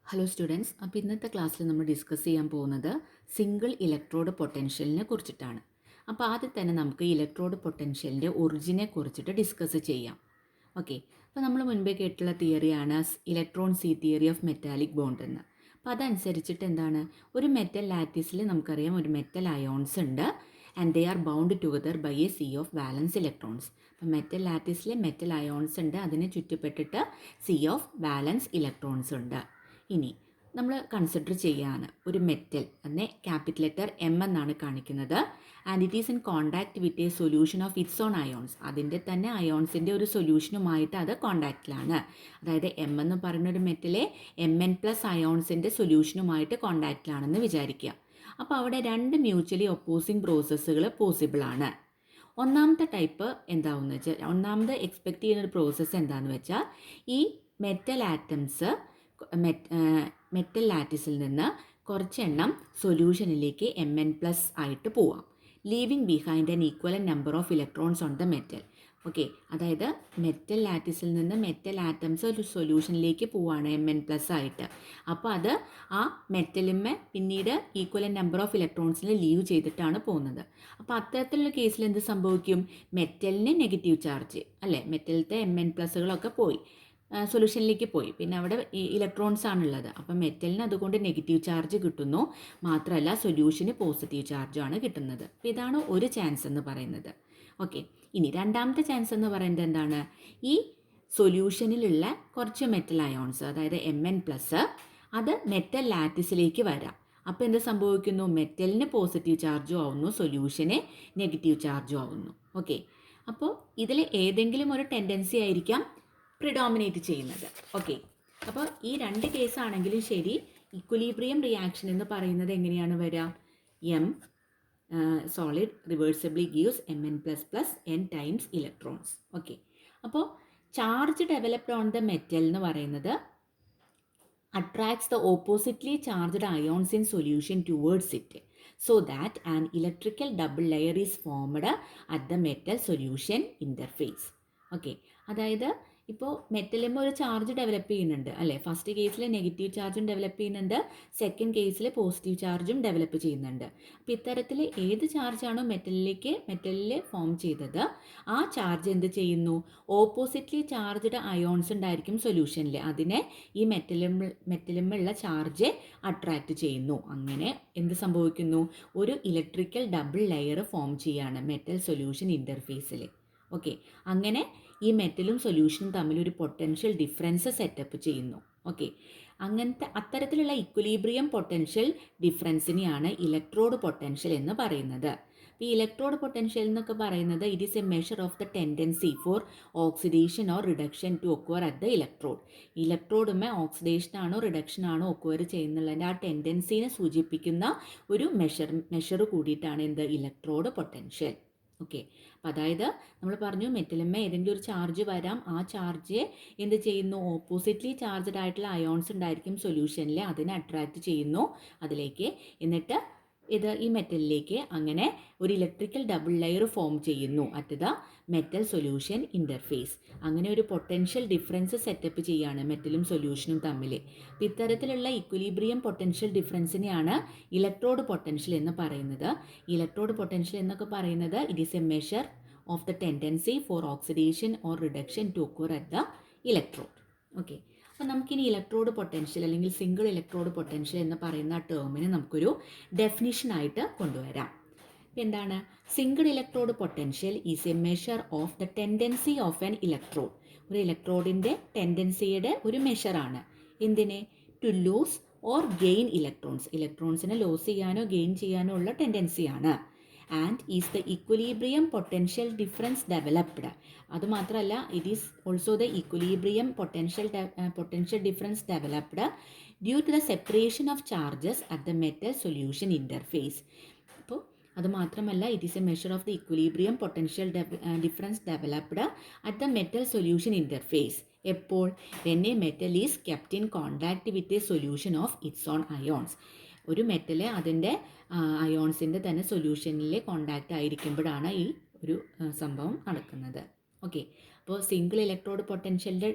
Hello students, അപ്പോൾ ഇന്നത്തെ ക്ലാസ്സിൽ നമ്മൾ ഡിസ്കസ് ചെയ്യാൻ പോകുന്നത് സിംഗിൾ ഇലക്ട്രോഡ് പൊട്ടൻഷ്യലിനെ കുറിച്ചിട്ടാണ്. അപ്പോൾ ആദ്യം തന്നെ നമുക്ക് ഇലക്ട്രോഡ് പൊട്ടൻഷ്യലിൻ്റെ ഒറിജിനെ കുറിച്ചിട്ട് ഡിസ്കസ് ചെയ്യാം. ഓക്കെ, അപ്പോൾ നമ്മൾ മുൻപേ കേട്ടുള്ള തിയറിയാണ് electron sea theory of metallic bond എന്ന്. അപ്പോൾ അതനുസരിച്ചിട്ട് എന്താണ്, ഒരു മെറ്റൽ ലാറ്റിസിൽ നമുക്കറിയാം ഒരു മെറ്റൽ അയോൺസ് ഉണ്ട് and they are bound together by a sea of valence electrons. അപ്പോൾ മെറ്റൽ ലാറ്റിസിൽ മെറ്റൽ അയോൺസ് ഉണ്ട്, അതിനെ ചുറ്റപ്പെട്ടിട്ട് സി ഓഫ് വാലൻസ് ഇലക്ട്രോൺസ് ഉണ്ട്. ഇനി നമ്മൾ കൺസിഡർ ചെയ്യാണ് ഒരു മെറ്റൽ അതിനെ ക്യാപിറ്റൽ ലെറ്റർ എം എന്നാണ് കാണിക്കുന്നത് and it is in contact with a solution of its own ions. അതിൻ്റെ തന്നെ അയോൺസിൻ്റെ ഒരു സൊല്യൂഷനുമായിട്ട് അത് കോണ്ടാക്റ്റിലാണ്. അതായത് എം എന്ന് പറയുന്ന ഒരു മെറ്റലെ Mn+ അയോൺസിൻ്റെ സൊല്യൂഷനുമായിട്ട് കോണ്ടാക്റ്റിലാണെന്ന് വിചാരിക്കുക. അപ്പോൾ അവിടെ രണ്ട് മ്യൂച്വലി ഒപ്പോസിങ് പ്രോസസ്സുകൾ പോസിബിളാണ്. ഒന്നാമത്തെ ടൈപ്പ് എന്താണെന്ന് വെച്ചാൽ, ഒന്നാമത് എക്സ്പെക്റ്റ് ചെയ്യുന്ന ഒരു പ്രോസസ്സ് എന്താണെന്ന് വെച്ചാൽ, ഈ മെറ്റൽ ആറ്റംസ് മെറ്റൽ ലാറ്റിസിൽ നിന്ന് കുറച്ചെണ്ണം സൊല്യൂഷനിലേക്ക് Mn+ ആയിട്ട് പോവാം, leaving behind an equal number of electrons on the metal. Okay, അതായത് മെറ്റൽ ലാറ്റിസിൽ നിന്ന് മെറ്റൽ ആറ്റംസ് ഒരു സൊല്യൂഷനിലേക്ക് പോവാണ് Mn+ ആയിട്ട്. അപ്പോൾ അത് ആ മെറ്റലിന്മേ പിന്നീട് ഈക്വലൻ നമ്പർ ഓഫ് ഇലക്ട്രോൺസിനെ ലീവ് ചെയ്തിട്ടാണ് പോകുന്നത്. അപ്പോൾ അത്തരത്തിലുള്ള കേസിൽ എന്ത് സംഭവിക്കും, മെറ്റലിന് നെഗറ്റീവ് ചാർജ് അല്ലേ, മെറ്റലിലത്തെ Mn+കളൊക്കെ പോയി സൊല്യൂഷനിലേക്ക് പോയി, പിന്നെ അവിടെ ഇലക്ട്രോൺസ് ആണുള്ളത്. അപ്പം മെറ്റലിന് അതുകൊണ്ട് നെഗറ്റീവ് ചാർജ് കിട്ടുന്നു, മാത്രമല്ല സൊല്യൂഷന് പോസിറ്റീവ് ചാർജാണ് കിട്ടുന്നത്. അപ്പോൾ ഇതാണ് ഒരു ചാൻസ് എന്ന് പറയുന്നത്. ഓക്കെ, ഇനി രണ്ടാമത്തെ ചാൻസ് എന്ന് പറയുന്നത് എന്താണ്, ഈ സൊല്യൂഷനിലുള്ള കുറച്ച് മെറ്റൽ അയോൺസ് അതായത് Mn+ അത് മെറ്റൽ ലാറ്റിസിലേക്ക് വരാം. അപ്പോൾ എന്ത് സംഭവിക്കുന്നു, മെറ്റലിന് പോസിറ്റീവ് ചാർജും ആവുന്നു, സൊല്യൂഷന് നെഗറ്റീവ് ചാർജും ആവുന്നു. ഓക്കെ, അപ്പോൾ ഇതിൽ ഏതെങ്കിലും ഒരു ടെൻഡൻസി ആയിരിക്കാം പ്രിഡോമിനേറ്റ് ചെയ്യുന്നത്. ഓക്കെ, അപ്പോൾ ഈ രണ്ട് കേസാണെങ്കിലും ശരി, ഇക്വലിബ്രിയം റിയാക്ഷൻ എന്ന് പറയുന്നത് എങ്ങനെയാണ് വരിക, M solid reversibly gives Mn++ n times electrons. Okay, അപ്പോൾ charge developed on the metal എന്ന് പറയുന്നത് attracts the oppositely charged ions in solution towards it so that an electrical double layer is formed at the metal solution interface. Okay, അതായത് ഇപ്പോൾ മെറ്റലിൽ ഒരു charge develop ചെയ്യുന്നുണ്ട് അല്ലേ, first കേസിൽ negative ചാർജും develop ചെയ്യുന്നുണ്ട്, സെക്കൻഡ് കേസിൽ പോസിറ്റീവ് ചാർജും ഡെവലപ്പ് ചെയ്യുന്നുണ്ട്. അപ്പോൾ ഇത്തരത്തിൽ ഏത് ചാർജാണോ മെറ്റലിൽ ഫോം ചെയ്തത്, ആ ചാർജ് എന്ത് ഓപ്പോസിറ്റ്ലി ചാർജ്ഡ് അയോൺസ് ഉണ്ടായിരിക്കും സൊല്യൂഷനിൽ, അതിനെ ഈ മെറ്റലിലുള്ള ചാർജ് അട്രാക്റ്റ് ചെയ്യുന്നു. അങ്ങനെ എന്ത് സംഭവിക്കുന്നു, ഒരു ഇലക്ട്രിക്കൽ ഡബിൾ ലെയർ ഫോം ചെയ്യാണ് മെറ്റൽ സൊല്യൂഷൻ ഇൻ്റർഫേസിൽ. ഓക്കെ, അങ്ങനെ ഈ മെറ്റലും സൊല്യൂഷനും തമ്മിൽ ഒരു പൊട്ടൻഷ്യൽ ഡിഫറൻസ് സെറ്റപ്പ് ചെയ്യുന്നു. ഓക്കെ, അത്തരത്തിലുള്ള ഇക്വലിബ്രിയം പൊട്ടൻഷ്യൽ ഡിഫറൻസിനെയാണ് ഇലക്ട്രോഡ് പൊട്ടൻഷ്യൽ എന്ന് പറയുന്നത്. ഈ ഇലക്ട്രോഡ് പൊട്ടൻഷ്യൽ എന്നൊക്കെ പറയുന്നത് it is a measure of the tendency for oxidation or reduction to occur at the electrode. ഇലക്ട്രോഡുമേ ഓക്സിഡേഷൻ ആണോ റിഡക്ഷൻ ആണോ ഒക്വർ ചെയ്യുന്നുള്ളതിൻ്റെ ആ ടെൻഡൻസിനെ സൂചിപ്പിക്കുന്ന ഒരു മെഷർ കൂടിയിട്ടാണ് എന്ത്, ഇലക്ട്രോഡ് പൊട്ടൻഷ്യൽ. ഓക്കെ, അപ്പം അതായത് നമ്മൾ പറഞ്ഞു മെറ്റലിന്മേ ഏതെങ്കിലും ഒരു ചാർജ് വരാം, ആ ചാർജ് എന്ത് ചെയ്യുന്നു, ഓപ്പോസിറ്റ്ലി ചാർജ്ഡ് ആയിട്ടുള്ള അയോൺസ് ഉണ്ടായിരിക്കും സൊല്യൂഷനിൽ, അതിനെ അട്രാക്റ്റ് ചെയ്യുന്നു അതിലേക്ക്, എന്നിട്ട് ഇത് ഈ മെറ്റലിലേക്ക് അങ്ങനെ ഒരു ഇലക്ട്രിക്കൽ ഡബിൾ ലെയർ ഫോം ചെയ്യുന്നു at the metal solution interface. അങ്ങനെ ഒരു പൊട്ടൻഷ്യൽ ഡിഫറൻസ് സെറ്റപ്പ് ചെയ്യാണ് മെറ്റലും സൊല്യൂഷനും തമ്മിൽ. അപ്പോൾ ഇത്തരത്തിലുള്ള ഇക്വലിബ്രിയം പൊട്ടൻഷ്യൽ ഡിഫറൻസിനെയാണ് ഇലക്ട്രോഡ് പൊട്ടൻഷ്യൽ എന്ന് പറയുന്നത്. ഇലക്ട്രോഡ് പൊട്ടൻഷ്യൽ എന്നൊക്കെ പറയുന്നത് it is a measure of the tendency for oxidation or reduction to occur at the electrode. Okay, അപ്പോൾ നമുക്കിനി ഇലക്ട്രോഡ് പൊട്ടൻഷ്യൽ അല്ലെങ്കിൽ സിംഗിൾ ഇലക്ട്രോഡ് പൊട്ടൻഷ്യൽ എന്ന് പറയുന്ന ടേമിനെ നമുക്കൊരു ഡെഫിനിഷനായിട്ട് കൊണ്ടുവരാം. എന്താണ്, single electrode potential is a measure of the tendency of an electrode. ഒരു ഇലക്ട്രോഡിൻ്റെ ടെൻഡൻസിയുടെ ഒരു മെഷറാണ്. എന്തിനെ, to lose or gain ഇലക്ട്രോൺസിനെ loss ചെയ്യാനോ ഗെയിൻ ചെയ്യാനോ ഉള്ള ടെൻഡൻസിയാണ്. And is the equilibrium potential difference developed. അതുമാത്രമല്ല, it is also the equilibrium potential difference developed due to the separation of charges at the metal solution interface. അപ്പോൾ അതുമാത്രമല്ല, it is a measure of the equilibrium potential difference developed at the metal solution interface. എപ്പോൾ, when a metal is kept in contact with a solution of its own ions. ഒരു metal അതിൻ്റെ അയോൺസിൻ്റെ തന്നെ സൊല്യൂഷനിൽ contact ആയിരിക്കുമ്പോഴാണ് ഈ ഒരു സംഭവം നടക്കുന്നത്. ഓക്കെ, അപ്പോൾ സിംഗിൾ ഇലക്ട്രോഡ് പൊട്ടൻഷ്യലിൻ്റെ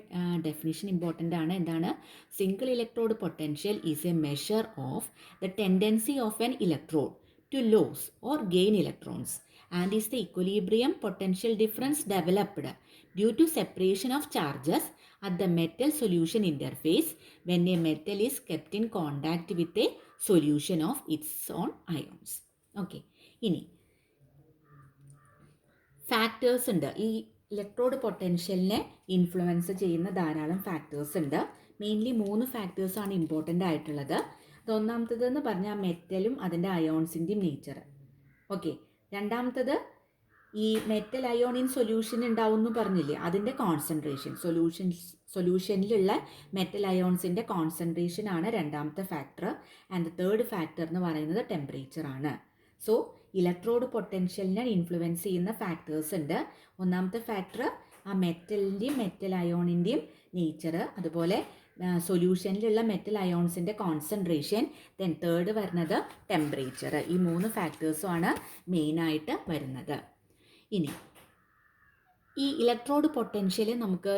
ഡെഫിനിഷൻ ഇമ്പോർട്ടൻ്റ് ആണ്. എന്താണ്? Single electrode potential is a measure of the tendency of an electrode to lose or gain electrons and is the equilibrium potential difference developed due to separation of charges at the metal solution interface when a metal is kept in contact with a solution of its own ions. Okay. ഇനി factors ഉണ്ട്. ഈ electrode പൊട്ടൻഷ്യലിനെ influence ചെയ്യുന്ന ധാരാളം factors ഉണ്ട്. Mainly 3 ഫാക്ടേഴ്സാണ് important ആയിട്ടുള്ളത്. ഒന്നാമത്തേതെന്ന് പറഞ്ഞാൽ മെറ്റലും അതിൻ്റെ അയോൺസിൻ്റെയും nature. Okay. രണ്ടാമത്തത് ഈ മെറ്റൽ അയോൺ ഇൻ സൊല്യൂഷൻ ഉണ്ടാവും എന്ന് പറഞ്ഞില്ലേ, അതിൻ്റെ കോൺസെൻട്രേഷൻ, സൊല്യൂഷനിലുള്ള മെറ്റൽ അയോൺസിൻ്റെ കോൺസെൻട്രേഷൻ ആണ് രണ്ടാമത്തെ ഫാക്ടർ. ആൻഡ് തേർഡ് ഫാക്ടർ എന്ന് പറയുന്നത് ടെമ്പറേച്ചർ ആണ്. സോ ഇലക്ട്രോഡ് പൊട്ടൻഷ്യലിനെ ഇൻഫ്ലുവൻസ് ചെയ്യുന്ന ഫാക്ടേഴ്സ് ഉണ്ട്. ഒന്നാമത്തെ ഫാക്ടർ ആ മെറ്റലിൻ്റെയും മെറ്റൽ അയോണിൻ്റെയും നേച്ചർ, അതുപോലെ സൊല്യൂഷനിലുള്ള മെറ്റൽ അയോൺസിൻ്റെ കോൺസെൻട്രേഷൻ, ദെൻ തേർഡ് വരുന്നത് ടെമ്പറേച്ചർ. ഈ 3 ഫാക്ടേഴ്സുമാണ് മെയിനായിട്ട് വരുന്നത്. ഇനി ഈ ഇലക്ട്രോഡ് പൊട്ടൻഷ്യൽ നമുക്ക്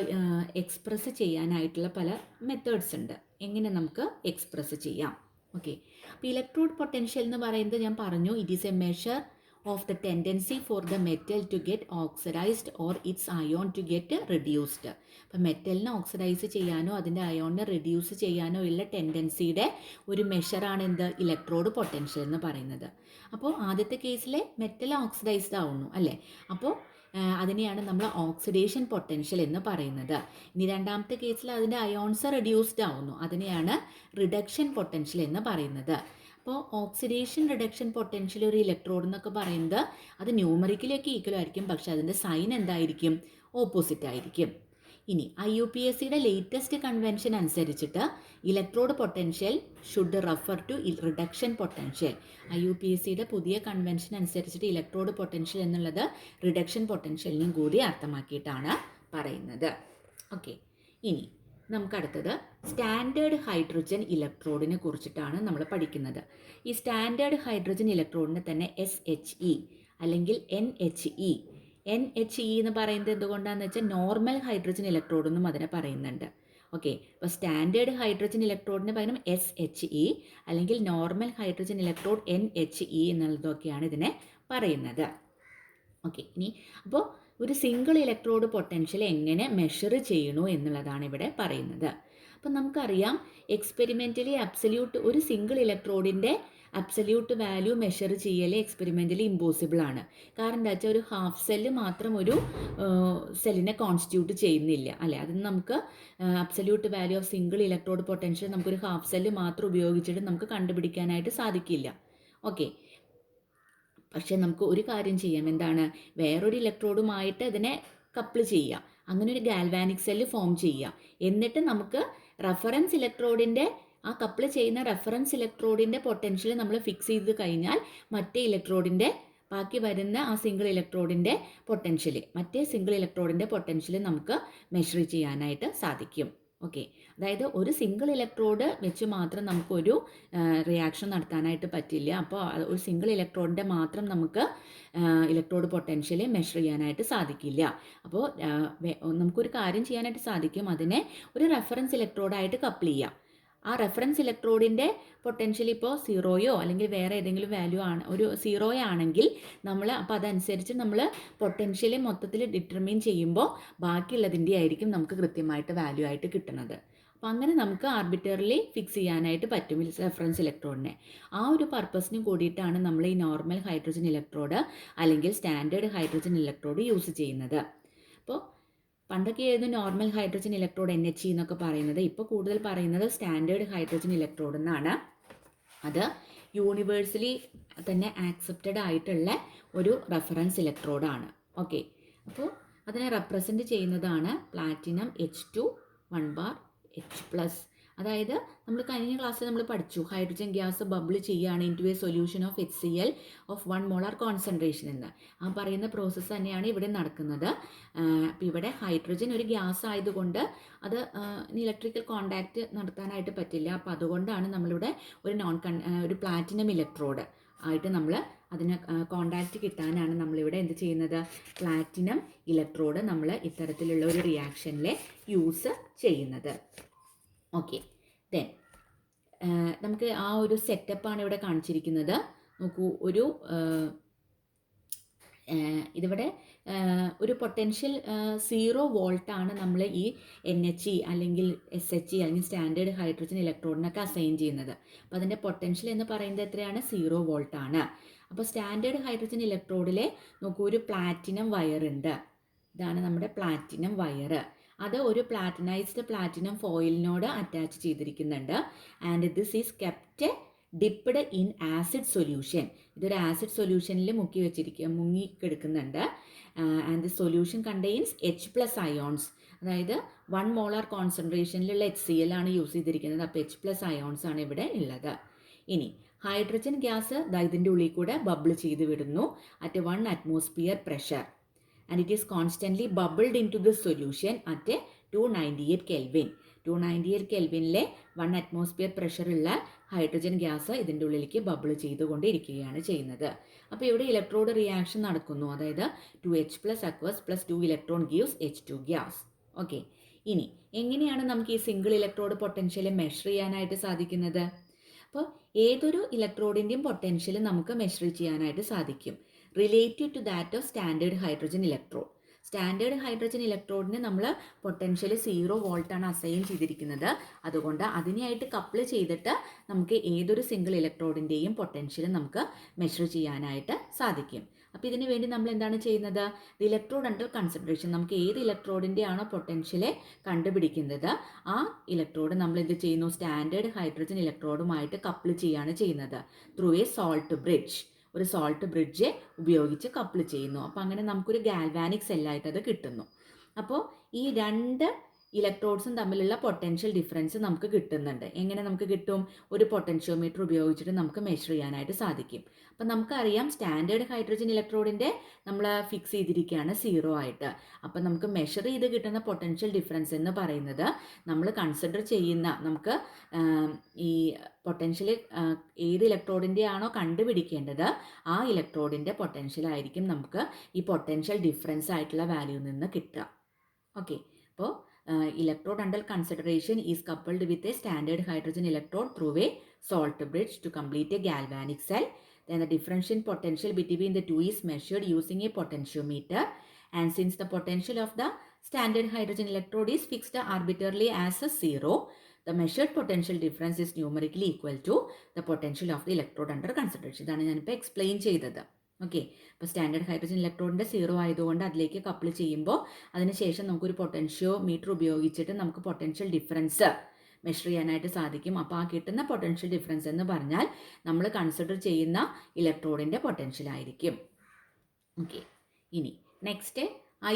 എക്സ്പ്രസ് ചെയ്യാനായിട്ടുള്ള പല മെത്തേഡ്സ് ഉണ്ട്. എങ്ങനെ നമുക്ക് എക്സ്പ്രസ് ചെയ്യാം? ഓക്കെ. അപ്പോൾ ഇലക്ട്രോഡ് പൊട്ടൻഷ്യൽ എന്ന് പറയുന്നത് ഞാൻ പറഞ്ഞു, it is a measure of the tendency for the metal to get oxidized or its ion to get reduced. അപ്പോൾ മെറ്റലിനെ ഓക്സിഡൈസ് ചെയ്യാനോ അതിൻ്റെ അയോണിനെ റിഡ്യൂസ് ചെയ്യാനോ ഉള്ള ടെൻഡൻസിയുടെ ഒരു മെഷറാണ് എന്ത്? ഇലക്ട്രോഡ് പൊട്ടൻഷ്യൽ എന്ന് പറയുന്നത്. അപ്പോൾ ആദ്യത്തെ കേസിൽ മെറ്റൽ ഓക്സിഡൈസ്ഡ് ആവുന്നു അല്ലേ, അപ്പോൾ അതിനെയാണ് നമ്മൾ ഓക്സിഡേഷൻ പൊട്ടൻഷ്യൽ എന്ന് പറയുന്നത്. ഇനി രണ്ടാമത്തെ കേസിൽ അതിൻ്റെ അയോൺസ് റിഡ്യൂസ്ഡ് ആവുന്നു, അതിനെയാണ് റിഡക്ഷൻ പൊട്ടൻഷ്യൽ എന്ന് പറയുന്നത്. അപ്പോൾ ഓക്സിഡേഷൻ റിഡക്ഷൻ പൊട്ടൻഷ്യൽ ഒരു ഇലക്ട്രോഡ് എന്നൊക്കെ പറയുന്നത് അത് ന്യൂമറിക്കലൊക്കെ ഈക്വൽ ആയിരിക്കും, പക്ഷേ അതിൻ്റെ സൈൻ എന്തായിരിക്കും? ഓപ്പോസിറ്റ് ആയിരിക്കും. ഇനി IUPACയുടെ ലേറ്റസ്റ്റ് കൺവെൻഷൻ അനുസരിച്ചിട്ട് electrode potential should refer to reduction potential. IUPACയുടെ പുതിയ കൺവെൻഷൻ അനുസരിച്ചിട്ട് ഇലക്ട്രോഡ് പൊട്ടൻഷ്യൽ എന്നുള്ളത് റിഡക്ഷൻ പൊട്ടൻഷ്യലിനെയും കൂടി അർത്ഥമാക്കിയിട്ടാണ് പറയുന്നത്. ഓക്കെ. ഇനി നമുക്കടുത്തത് സ്റ്റാൻഡേർഡ് ഹൈഡ്രജൻ ഇലക്ട്രോഡിനെ കുറിച്ചിട്ടാണ് നമ്മൾ പഠിക്കുന്നത്. ഈ സ്റ്റാൻഡേർഡ് ഹൈഡ്രജൻ ഇലക്ട്രോഡിനെ തന്നെ SHE അല്ലെങ്കിൽ NHE എന്ന് പറയുന്നത് എന്തുകൊണ്ടാണെന്ന് വെച്ചാൽ നോർമൽ ഹൈഡ്രജൻ ഇലക്ട്രോഡ് എന്നും അതിനെ പറയുന്നുണ്ട്. ഓക്കെ. അപ്പോൾ സ്റ്റാൻഡേർഡ് ഹൈഡ്രജൻ ഇലക്ട്രോഡിന് പകരം SHE അല്ലെങ്കിൽ നോർമൽ ഹൈഡ്രജൻ ഇലക്ട്രോഡ് NHE എന്നുള്ളതൊക്കെയാണ് ഇതിനെ പറയുന്നത്. ഓക്കെ. ഇനി അപ്പോൾ ഒരു സിംഗിൾ ഇലക്ട്രോഡ് പൊട്ടൻഷ്യൽ എങ്ങനെ മെഷർ ചെയ്യണു എന്നുള്ളതാണ് ഇവിടെ പറയുന്നത്. അപ്പം നമുക്കറിയാം എക്സ്പെരിമെൻ്റലി ഒരു സിംഗിൾ ഇലക്ട്രോഡിൻ്റെ അബ്സല്യൂട്ട് വാല്യൂ മെഷർ ചെയ്യൽ എക്സ്പെരിമെൻ്റലി ഇമ്പോസിബിൾ ആണ്. കാരണം എന്താ വെച്ചാൽ ഒരു ഹാഫ് സെല്ല് മാത്രം ഒരു സെല്ലിനെ കോൺസ്റ്റിറ്റ്യൂട്ട് ചെയ്യുന്നില്ല അല്ലേ. അതിന് നമുക്ക് absolute value of single electrode potential നമുക്കൊരു ഹാഫ് സെല്ല് മാത്രം ഉപയോഗിച്ചിട്ട് നമുക്ക് കണ്ടുപിടിക്കാനായിട്ട് സാധിക്കില്ല. ഓക്കെ. പക്ഷേ നമുക്ക് ഒരു കാര്യം ചെയ്യാം, എന്താണ്? വേറൊരു ഇലക്ട്രോഡുമായിട്ട് അതിനെ കപ്പിൾ ചെയ്യുക, അങ്ങനെ ഒരു ഗാൽവാനിക് സെല്ല് ഫോം ചെയ്യുക. എന്നിട്ട് നമുക്ക് റെഫറൻസ് ഇലക്ട്രോഡിൻ്റെ ആ കപ്പിൾ ചെയ്യുന്ന റെഫറൻസ് ഇലക്ട്രോഡിൻ്റെ പൊട്ടൻഷ്യൽ നമ്മൾ ഫിക്സ് ചെയ്ത് കഴിഞ്ഞാൽ മറ്റേ ഇലക്ട്രോഡിൻ്റെ ബാക്കി വരുന്ന ആ സിംഗിൾ ഇലക്ട്രോഡിൻ്റെ പൊട്ടൻഷ്യൽ നമുക്ക് മെഷർ ചെയ്യാനായിട്ട് സാധിക്കും. ഓക്കെ. അതായത് ഒരു സിംഗിൾ ഇലക്ട്രോഡ് വെച്ച് മാത്രം നമുക്കൊരു റിയാക്ഷൻ നടത്താനായിട്ട് പറ്റില്ല. അപ്പോൾ ഒരു സിംഗിൾ ഇലക്ട്രോഡിൻ്റെ മാത്രം നമുക്ക് ഇലക്ട്രോഡ് പൊട്ടൻഷ്യൽ മെഷർ ചെയ്യാനായിട്ട് സാധിക്കില്ല. അപ്പോൾ നമുക്കൊരു കാര്യം ചെയ്യാനായിട്ട് സാധിക്കും, അതിനെ ഒരു റെഫറൻസ് ഇലക്ട്രോഡായിട്ട് കപ്പിൾ ചെയ്യാം. ആ റെഫറൻസ് ഇലക്ട്രോഡിൻ്റെ പൊട്ടൻഷ്യൽ ഇപ്പോൾ 0 അല്ലെങ്കിൽ വേറെ ഏതെങ്കിലും വാല്യൂ ആണ്, ഒരു 0 ആണെങ്കിൽ നമ്മൾ അപ്പോൾ അതനുസരിച്ച് നമ്മൾ പൊട്ടൻഷ്യൽ മൊത്തത്തിൽ ഡിറ്റർമിൻ ചെയ്യുമ്പോൾ ബാക്കിയുള്ളതിൻ്റെ ആയിരിക്കും നമുക്ക് കൃത്യമായിട്ട് വാല്യൂ ആയിട്ട് കിട്ടുന്നത്. അപ്പോൾ അങ്ങനെ നമുക്ക് ആർബിറ്ററലി ഫിക്സ് ചെയ്യാനായിട്ട് പറ്റും റെഫറൻസ് ഇലക്ട്രോഡിനെ. ആ ഒരു പർപ്പസിന് കൂടിയിട്ടാണ് നമ്മൾ ഈ നോർമൽ ഹൈഡ്രജൻ ഇലക്ട്രോഡ് അല്ലെങ്കിൽ സ്റ്റാൻഡേർഡ് ഹൈഡ്രജൻ ഇലക്ട്രോഡ് യൂസ് ചെയ്യുന്നത്. അപ്പോൾ പണ്ടൊക്കെ ആയിരുന്നു നോർമൽ ഹൈഡ്രജൻ ഇലക്ട്രോഡ് NHE എന്നൊക്കെ പറയുന്നത്. ഇപ്പോൾ കൂടുതൽ പറയുന്നത് സ്റ്റാൻഡേർഡ് ഹൈഡ്രജൻ ഇലക്ട്രോഡ് എന്നാണ്. അത് യൂണിവേഴ്സലി തന്നെ ആക്സെപ്റ്റഡ് ആയിട്ടുള്ള ഒരു റെഫറൻസ് ഇലക്ട്രോഡാണ്. ഓക്കെ. അപ്പോൾ അതിനെ റെപ്രസെൻറ്റ് ചെയ്യുന്നതാണ് പ്ലാറ്റിനം H2 1 ബാർ H+. അതായത് നമ്മൾ കഴിഞ്ഞ ക്ലാസ്സിൽ നമ്മൾ പഠിച്ചു ഹൈഡ്രജൻ ഗ്യാസ് ബബിൾ ചെയ്യുകയാണ് into A solution of HCl of 1 molar concentration എന്ന്. ആ പറയുന്ന പ്രോസസ്സ് തന്നെയാണ് ഇവിടെ നടക്കുന്നത്. അപ്പോൾ ഇവിടെ ഹൈഡ്രജൻ ഒരു ഗ്യാസ് ആയതുകൊണ്ട് അത് ഇലക്ട്രിക്കൽ കോണ്ടാക്റ്റ് നടത്താനായിട്ട് പറ്റില്ല. അപ്പോൾ അതുകൊണ്ടാണ് നമ്മളിവിടെ ഒരു പ്ലാറ്റിനം ഇലക്ട്രോഡ് ആയിട്ട് നമ്മൾ അതിന് കോണ്ടാക്റ്റ് കിട്ടാനാണ് നമ്മളിവിടെ എന്ത് ചെയ്യുന്നത്, പ്ലാറ്റിനം ഇലക്ട്രോഡ് നമ്മൾ ഇത്തരത്തിലുള്ള ഒരു റിയാക്ഷനിൽ യൂസ് ചെയ്യുന്നത്. ഓക്കെ, ദെൻ നമുക്ക് ആ ഒരു സെറ്റപ്പാണ് ഇവിടെ കാണിച്ചിരിക്കുന്നത്. നോക്കൂ, ഇതിവിടെ ഒരു പൊട്ടൻഷ്യൽ 0 വോൾട്ടാണ് നമ്മൾ ഈ NHE അല്ലെങ്കിൽ SHE അല്ലെങ്കിൽ സ്റ്റാൻഡേർഡ് ഹൈഡ്രജൻ ഇലക്ട്രോഡിനൊക്കെ അസൈൻ ചെയ്യുന്നത്. അപ്പോൾ അതിൻ്റെ പൊട്ടൻഷ്യൽ എന്ന് പറയുന്നത് എത്രയാണ്, 0 വോൾട്ടാണ്. അപ്പോൾ സ്റ്റാൻഡേർഡ് ഹൈഡ്രജൻ ഇലക്ട്രോഡിലെ നോക്കൂ, ഒരു പ്ലാറ്റിനം വയർ ഉണ്ട്. ഇതാണ് നമ്മുടെ പ്ലാറ്റിനം വയർ. അത് ഒരു പ്ലാറ്റിനൈസ്ഡ് പ്ലാറ്റിനം ഫോയിലിനോട് അറ്റാച്ച് ചെയ്തിരിക്കുന്നുണ്ട്. And this is kept dipped in acid solution. ഇതൊരു ആസിഡ് സൊല്യൂഷനിൽ മുങ്ങിക്കിടക്കുന്നുണ്ട്. And the solution contains H+ ions. അതായത് 1 മോളാർ കോൺസെൻട്രേഷനിലുള്ള HCl ആണ് യൂസ് ചെയ്തിരിക്കുന്നത്. അപ്പോൾ H+ അയോൺസ് ആണ് ഇവിടെ ഉള്ളത്. ഇനി ഹൈഡ്രജൻ ഗ്യാസ് ഇതിൻ്റെ ഉള്ളിൽ കൂടെ ബബിൾ ചെയ്ത് വിടുന്നു at 1 atmosphere pressure. And it is constantly bubbled into the solution at 298 Kelvin. 298 കെൽവിനിലെ 1 atmosphere പ്രഷറുള്ള ഹൈഡ്രജൻ ഗ്യാസ് ഇതിൻ്റെ ഉള്ളിലേക്ക് ബബിൾ ചെയ്തുകൊണ്ടിരിക്കുകയാണ് ചെയ്യുന്നത്. അപ്പോൾ ഇവിടെ ഇലക്ട്രോഡ് റിയാക്ഷൻ നടക്കുന്നു. അതായത് 2H+ aqueous plus 2 electron gives H2 gas. Okay, ഇനി എങ്ങനെയാണ് നമുക്ക് ഈ സിംഗിൾ ഇലക്ട്രോഡ് പൊട്ടൻഷ്യൽ മെഷർ ചെയ്യാനായിട്ട് സാധിക്കുന്നത്? അപ്പോൾ ഏതൊരു ഇലക്ട്രോഡിൻ്റെയും പൊട്ടൻഷ്യൽ നമുക്ക് മെഷർ ചെയ്യാനായിട്ട് സാധിക്കും related to that of standard hydrogen electrode. Standard hydrogen ഇലക്ട്രോഡിന് നമ്മൾ പൊട്ടൻഷ്യൽ 0 വോൾട്ടാണ് അസൈൻ ചെയ്തിരിക്കുന്നത്. അതുകൊണ്ട് അതിനെയായിട്ട് കപ്പിൾ ചെയ്തിട്ട് നമുക്ക് ഏതൊരു സിംഗിൾ ഇലക്ട്രോഡിൻ്റെയും പൊട്ടൻഷ്യൽ നമുക്ക് മെഷർ ചെയ്യാനായിട്ട് സാധിക്കും. അപ്പോൾ ഇതിനു വേണ്ടി നമ്മൾ എന്താണ് ചെയ്യുന്നത്, ഇലക്ട്രോഡ് അണ്ടർ കൺസിഡറേഷൻ. നമുക്ക് ഏത് ഇലക്ട്രോഡിൻ്റെ ആണോ പൊട്ടൻഷ്യൽ കണ്ടുപിടിക്കുന്നത് ആ ഇലക്ട്രോഡ് നമ്മൾ എന്ത് ചെയ്യുന്നു, സ്റ്റാൻഡേർഡ് ഹൈഡ്രജൻ ഇലക്ട്രോഡുമായിട്ട് കപ്പിൾ ചെയ്യുകയാണ് ചെയ്യുന്നത് ത്രൂ എ സോൾട്ട് ബ്രിഡ്ജ്. ഒരു സോൾട്ട് ബ്രിഡ്ജ് ഉപയോഗിച്ച് കപ്പിൾ ചെയ്യുന്നു. അപ്പോൾ അങ്ങനെ നമുക്കൊരു ഗാൽവാനിക് സെല്ലായിട്ട് അത് കിട്ടുന്നു. അപ്പോൾ ഈ രണ്ട് ഇലക്ട്രോഡ്സും തമ്മിലുള്ള പൊട്ടൻഷ്യൽ ഡിഫറൻസ് നമുക്ക് കിട്ടുന്നുണ്ട്. എങ്ങനെ നമുക്ക് കിട്ടും? ഒരു പൊട്ടൻഷ്യോമീറ്റർ ഉപയോഗിച്ചിട്ട് നമുക്ക് മെഷർ ചെയ്യാനായിട്ട് സാധിക്കും. അപ്പം നമുക്കറിയാം സ്റ്റാൻഡേർഡ് ഹൈഡ്രജൻ ഇലക്ട്രോഡിൻ്റെ നമ്മൾ ഫിക്സ് ചെയ്തിരിക്കുകയാണ് 0 ആയിട്ട്. അപ്പം നമുക്ക് മെഷർ ചെയ്ത് കിട്ടുന്ന പൊട്ടൻഷ്യൽ ഡിഫറൻസ് എന്ന് പറയുന്നത് നമ്മൾ കൺസിഡർ ചെയ്യുന്ന നമുക്ക് ഈ പൊട്ടൻഷ്യൽ ഏത് ഇലക്ട്രോഡിൻ്റെ ആണോ കണ്ടുപിടിക്കേണ്ടത് ആ ഇലക്ട്രോഡിൻ്റെ പൊട്ടൻഷ്യലായിരിക്കും നമുക്ക് ഈ പൊട്ടൻഷ്യൽ ഡിഫറൻസ് ആയിട്ടുള്ള വാല്യൂവിൽ നിന്ന് കിട്ടുക. ഓക്കെ, അപ്പോൾ electrode under consideration is coupled with a standard hydrogen electrode through a salt bridge to complete a galvanic cell. Then the differential potential between the two is measured using a potentiometer. And since the potential of the standard hydrogen electrode is fixed arbitrarily as a 0, the measured potential difference is numerically equal to the potential of the electrode under consideration. ഇതാണ് ഞാനിപ്പോൾ explain ചെയ്തത്. Okay, അപ്പോൾ standard hydrogen ഇലക്ട്രോഡിൻ്റെ 0 ആയതുകൊണ്ട് അതിലേക്ക് couple ചെയ്യുമ്പോൾ അതിനുശേഷം നമുക്കൊരു potentio metre ഉപയോഗിച്ചിട്ട് നമുക്ക് പൊട്ടൻഷ്യൽ ഡിഫറൻസ് മെഷർ ചെയ്യാനായിട്ട് സാധിക്കും. അപ്പോൾ ആ കിട്ടുന്ന പൊട്ടൻഷ്യൽ ഡിഫറൻസ് എന്ന് പറഞ്ഞാൽ നമ്മൾ കൺസിഡർ ചെയ്യുന്ന ഇലക്ട്രോഡിൻ്റെ പൊട്ടൻഷ്യൽ ആയിരിക്കും. ഓക്കെ, ഇനി നെക്സ്റ്റ്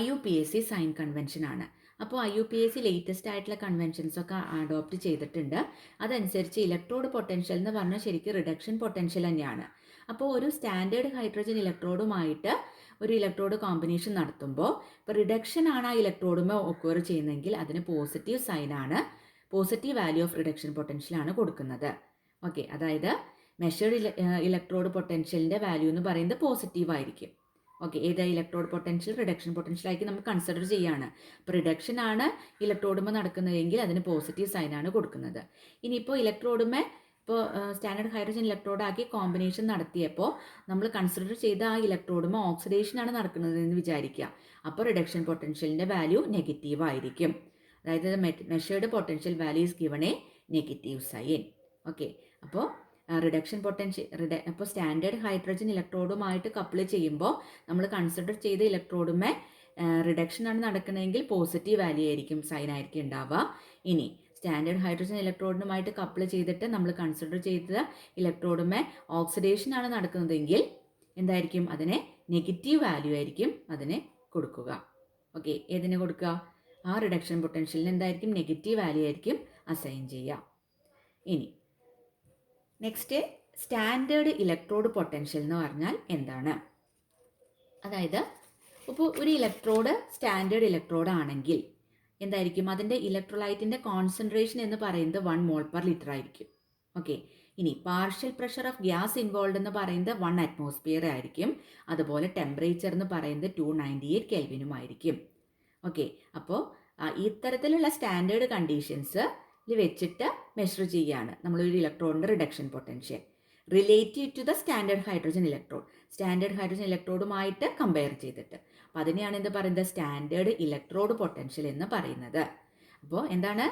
IUPAC സൈൻ കൺവെൻഷൻ ആണ്. അപ്പോൾ IUPAC ലേറ്റസ്റ്റ് ആയിട്ടുള്ള കൺവെൻഷൻസൊക്കെ അഡോപ്റ്റ് ചെയ്തിട്ടുണ്ട്. അതനുസരിച്ച് ഇലക്ട്രോഡ് പൊട്ടൻഷ്യൽ എന്ന് പറഞ്ഞാൽ ശരിക്കും റിഡക്ഷൻ പൊട്ടൻഷ്യൽ തന്നെയാണ്. അപ്പോൾ ഒരു സ്റ്റാൻഡേർഡ് ഹൈഡ്രജൻ ഇലക്ട്രോഡുമായിട്ട് ഒരു ഇലക്ട്രോഡ് കോമ്പിനേഷൻ നടത്തുമ്പോൾ ഇപ്പോൾ റിഡക്ഷൻ ആണ് ആ ഇലക്ട്രോഡുമേ ഒക്വർ ചെയ്യുന്നതെങ്കിൽ അതിന് പോസിറ്റീവ് സൈനാണ്, പോസിറ്റീവ് വാല്യൂ ഓഫ് റിഡക്ഷൻ പൊട്ടൻഷ്യലാണ് കൊടുക്കുന്നത്. ഓക്കെ, അതായത് മെഷേർഡ് ഇലക്ട്രോഡ് പൊട്ടൻഷ്യലിൻ്റെ വാല്യൂ എന്ന് പറയുന്നത് പോസിറ്റീവ് ആയിരിക്കും. ഓക്കെ, ഏതാ ഇലക്ട്രോഡ് പൊട്ടൻഷ്യൽ റിഡക്ഷൻ പൊട്ടൻഷ്യലാക്കി നമുക്ക് കൺസിഡർ ചെയ്യുകയാണ്. അപ്പോൾ റിഡക്ഷൻ ആണ് ഇലക്ട്രോഡുമേ നടക്കുന്നതെങ്കിൽ അതിന് പോസിറ്റീവ് സൈനാണ് കൊടുക്കുന്നത്. ഇനിയിപ്പോൾ ഇലക്ട്രോഡുമേ ഇപ്പോൾ സ്റ്റാൻഡേർഡ് ഹൈഡ്രജൻ ഇലക്ട്രോഡാക്കി കോമ്പിനേഷൻ നടത്തിയപ്പോൾ നമ്മൾ കൺസിഡർ ചെയ്ത ആ ഇലക്ട്രോഡുമേ ഓക്സിഡേഷനാണ് നടക്കുന്നതെന്ന് വിചാരിക്കുക. അപ്പോൾ റിഡക്ഷൻ പൊട്ടൻഷ്യലിൻ്റെ വാല്യൂ നെഗറ്റീവ് ആയിരിക്കും. അതായത് measured potential value is given a negative sign. Okay, അപ്പോൾ റിഡക്ഷൻ പൊട്ടൻഷ്യൽ അപ്പോൾ സ്റ്റാൻഡേർഡ് ഹൈഡ്രജൻ ഇലക്ട്രോഡുമായിട്ട് കപ്പിൾ ചെയ്യുമ്പോൾ നമ്മൾ കൺസിഡർ ചെയ്ത ഇലക്ട്രോഡുമേ റിഡക്ഷൻ ആണ് നടക്കുന്നതെങ്കിൽ പോസിറ്റീവ് വാല്യൂ ആയിരിക്കും, സൈൻ ആയിരിക്കും ഉണ്ടാവുക. ഇനി സ്റ്റാൻഡേർഡ് ഹൈഡ്രജൻ ഇലക്ട്രോഡിനുമായിട്ട് കപ്പിൾ ചെയ്തിട്ട് നമ്മൾ കൺസിഡർ ചെയ്ത ഇലക്ട്രോഡുമേ ഓക്സിഡേഷൻ ആണ് നടക്കുന്നതെങ്കിൽ എന്തായിരിക്കും, അതിനെ നെഗറ്റീവ് വാല്യൂ ആയിരിക്കും അതിനെ കൊടുക്കുക. ഓക്കെ, ഏതിനെ കൊടുക്കുക? ആ റിഡക്ഷൻ പൊട്ടൻഷ്യലിന് എന്തായിരിക്കും, നെഗറ്റീവ് വാല്യൂ ആയിരിക്കും അസൈൻ ചെയ്യുക. ഇനി നെക്സ്റ്റ് സ്റ്റാൻഡേർഡ് ഇലക്ട്രോഡ് പൊട്ടൻഷ്യൽ എന്ന് പറഞ്ഞാൽ എന്താണ്? അതായത് ഇപ്പോൾ ഒരു ഇലക്ട്രോഡ് സ്റ്റാൻഡേർഡ് ഇലക്ട്രോഡ് ആണെങ്കിൽ എന്തായിരിക്കും, അതിൻ്റെ ഇലക്ട്രോലൈറ്റിൻ്റെ കോൺസെൻട്രേഷൻ എന്ന് പറയുന്നത് 1 mol/L ആയിരിക്കും. ഓക്കെ, ഇനി partial pressure of gas involve എന്ന് പറയുന്നത് 1 അറ്റ്മോസ്ഫിയർ ആയിരിക്കും. അതുപോലെ ടെമ്പറേച്ചർ എന്ന് പറയുന്നത് 298 കെൽവിനും ആയിരിക്കും. ഓക്കെ, അപ്പോൾ ഇത്തരത്തിലുള്ള സ്റ്റാൻഡേർഡ് കണ്ടീഷൻസ് വെച്ചിട്ട് മെഷർ ചെയ്യുകയാണ് നമ്മളൊരു ഇലക്ട്രോണിൻ്റെ reduction potential relative to the standard hydrogen electrode. Standard hydrogen ഇലക്ട്രോഡുമായിട്ട് കമ്പയർ ചെയ്തിട്ട്. അപ്പോൾ അതിനെയാണ് എന്ത് പറയുന്നത്, സ്റ്റാൻഡേർഡ് ഇലക്ട്രോഡ് പൊട്ടൻഷ്യൽ എന്ന് പറയുന്നത്. അപ്പോൾ എന്താണ്,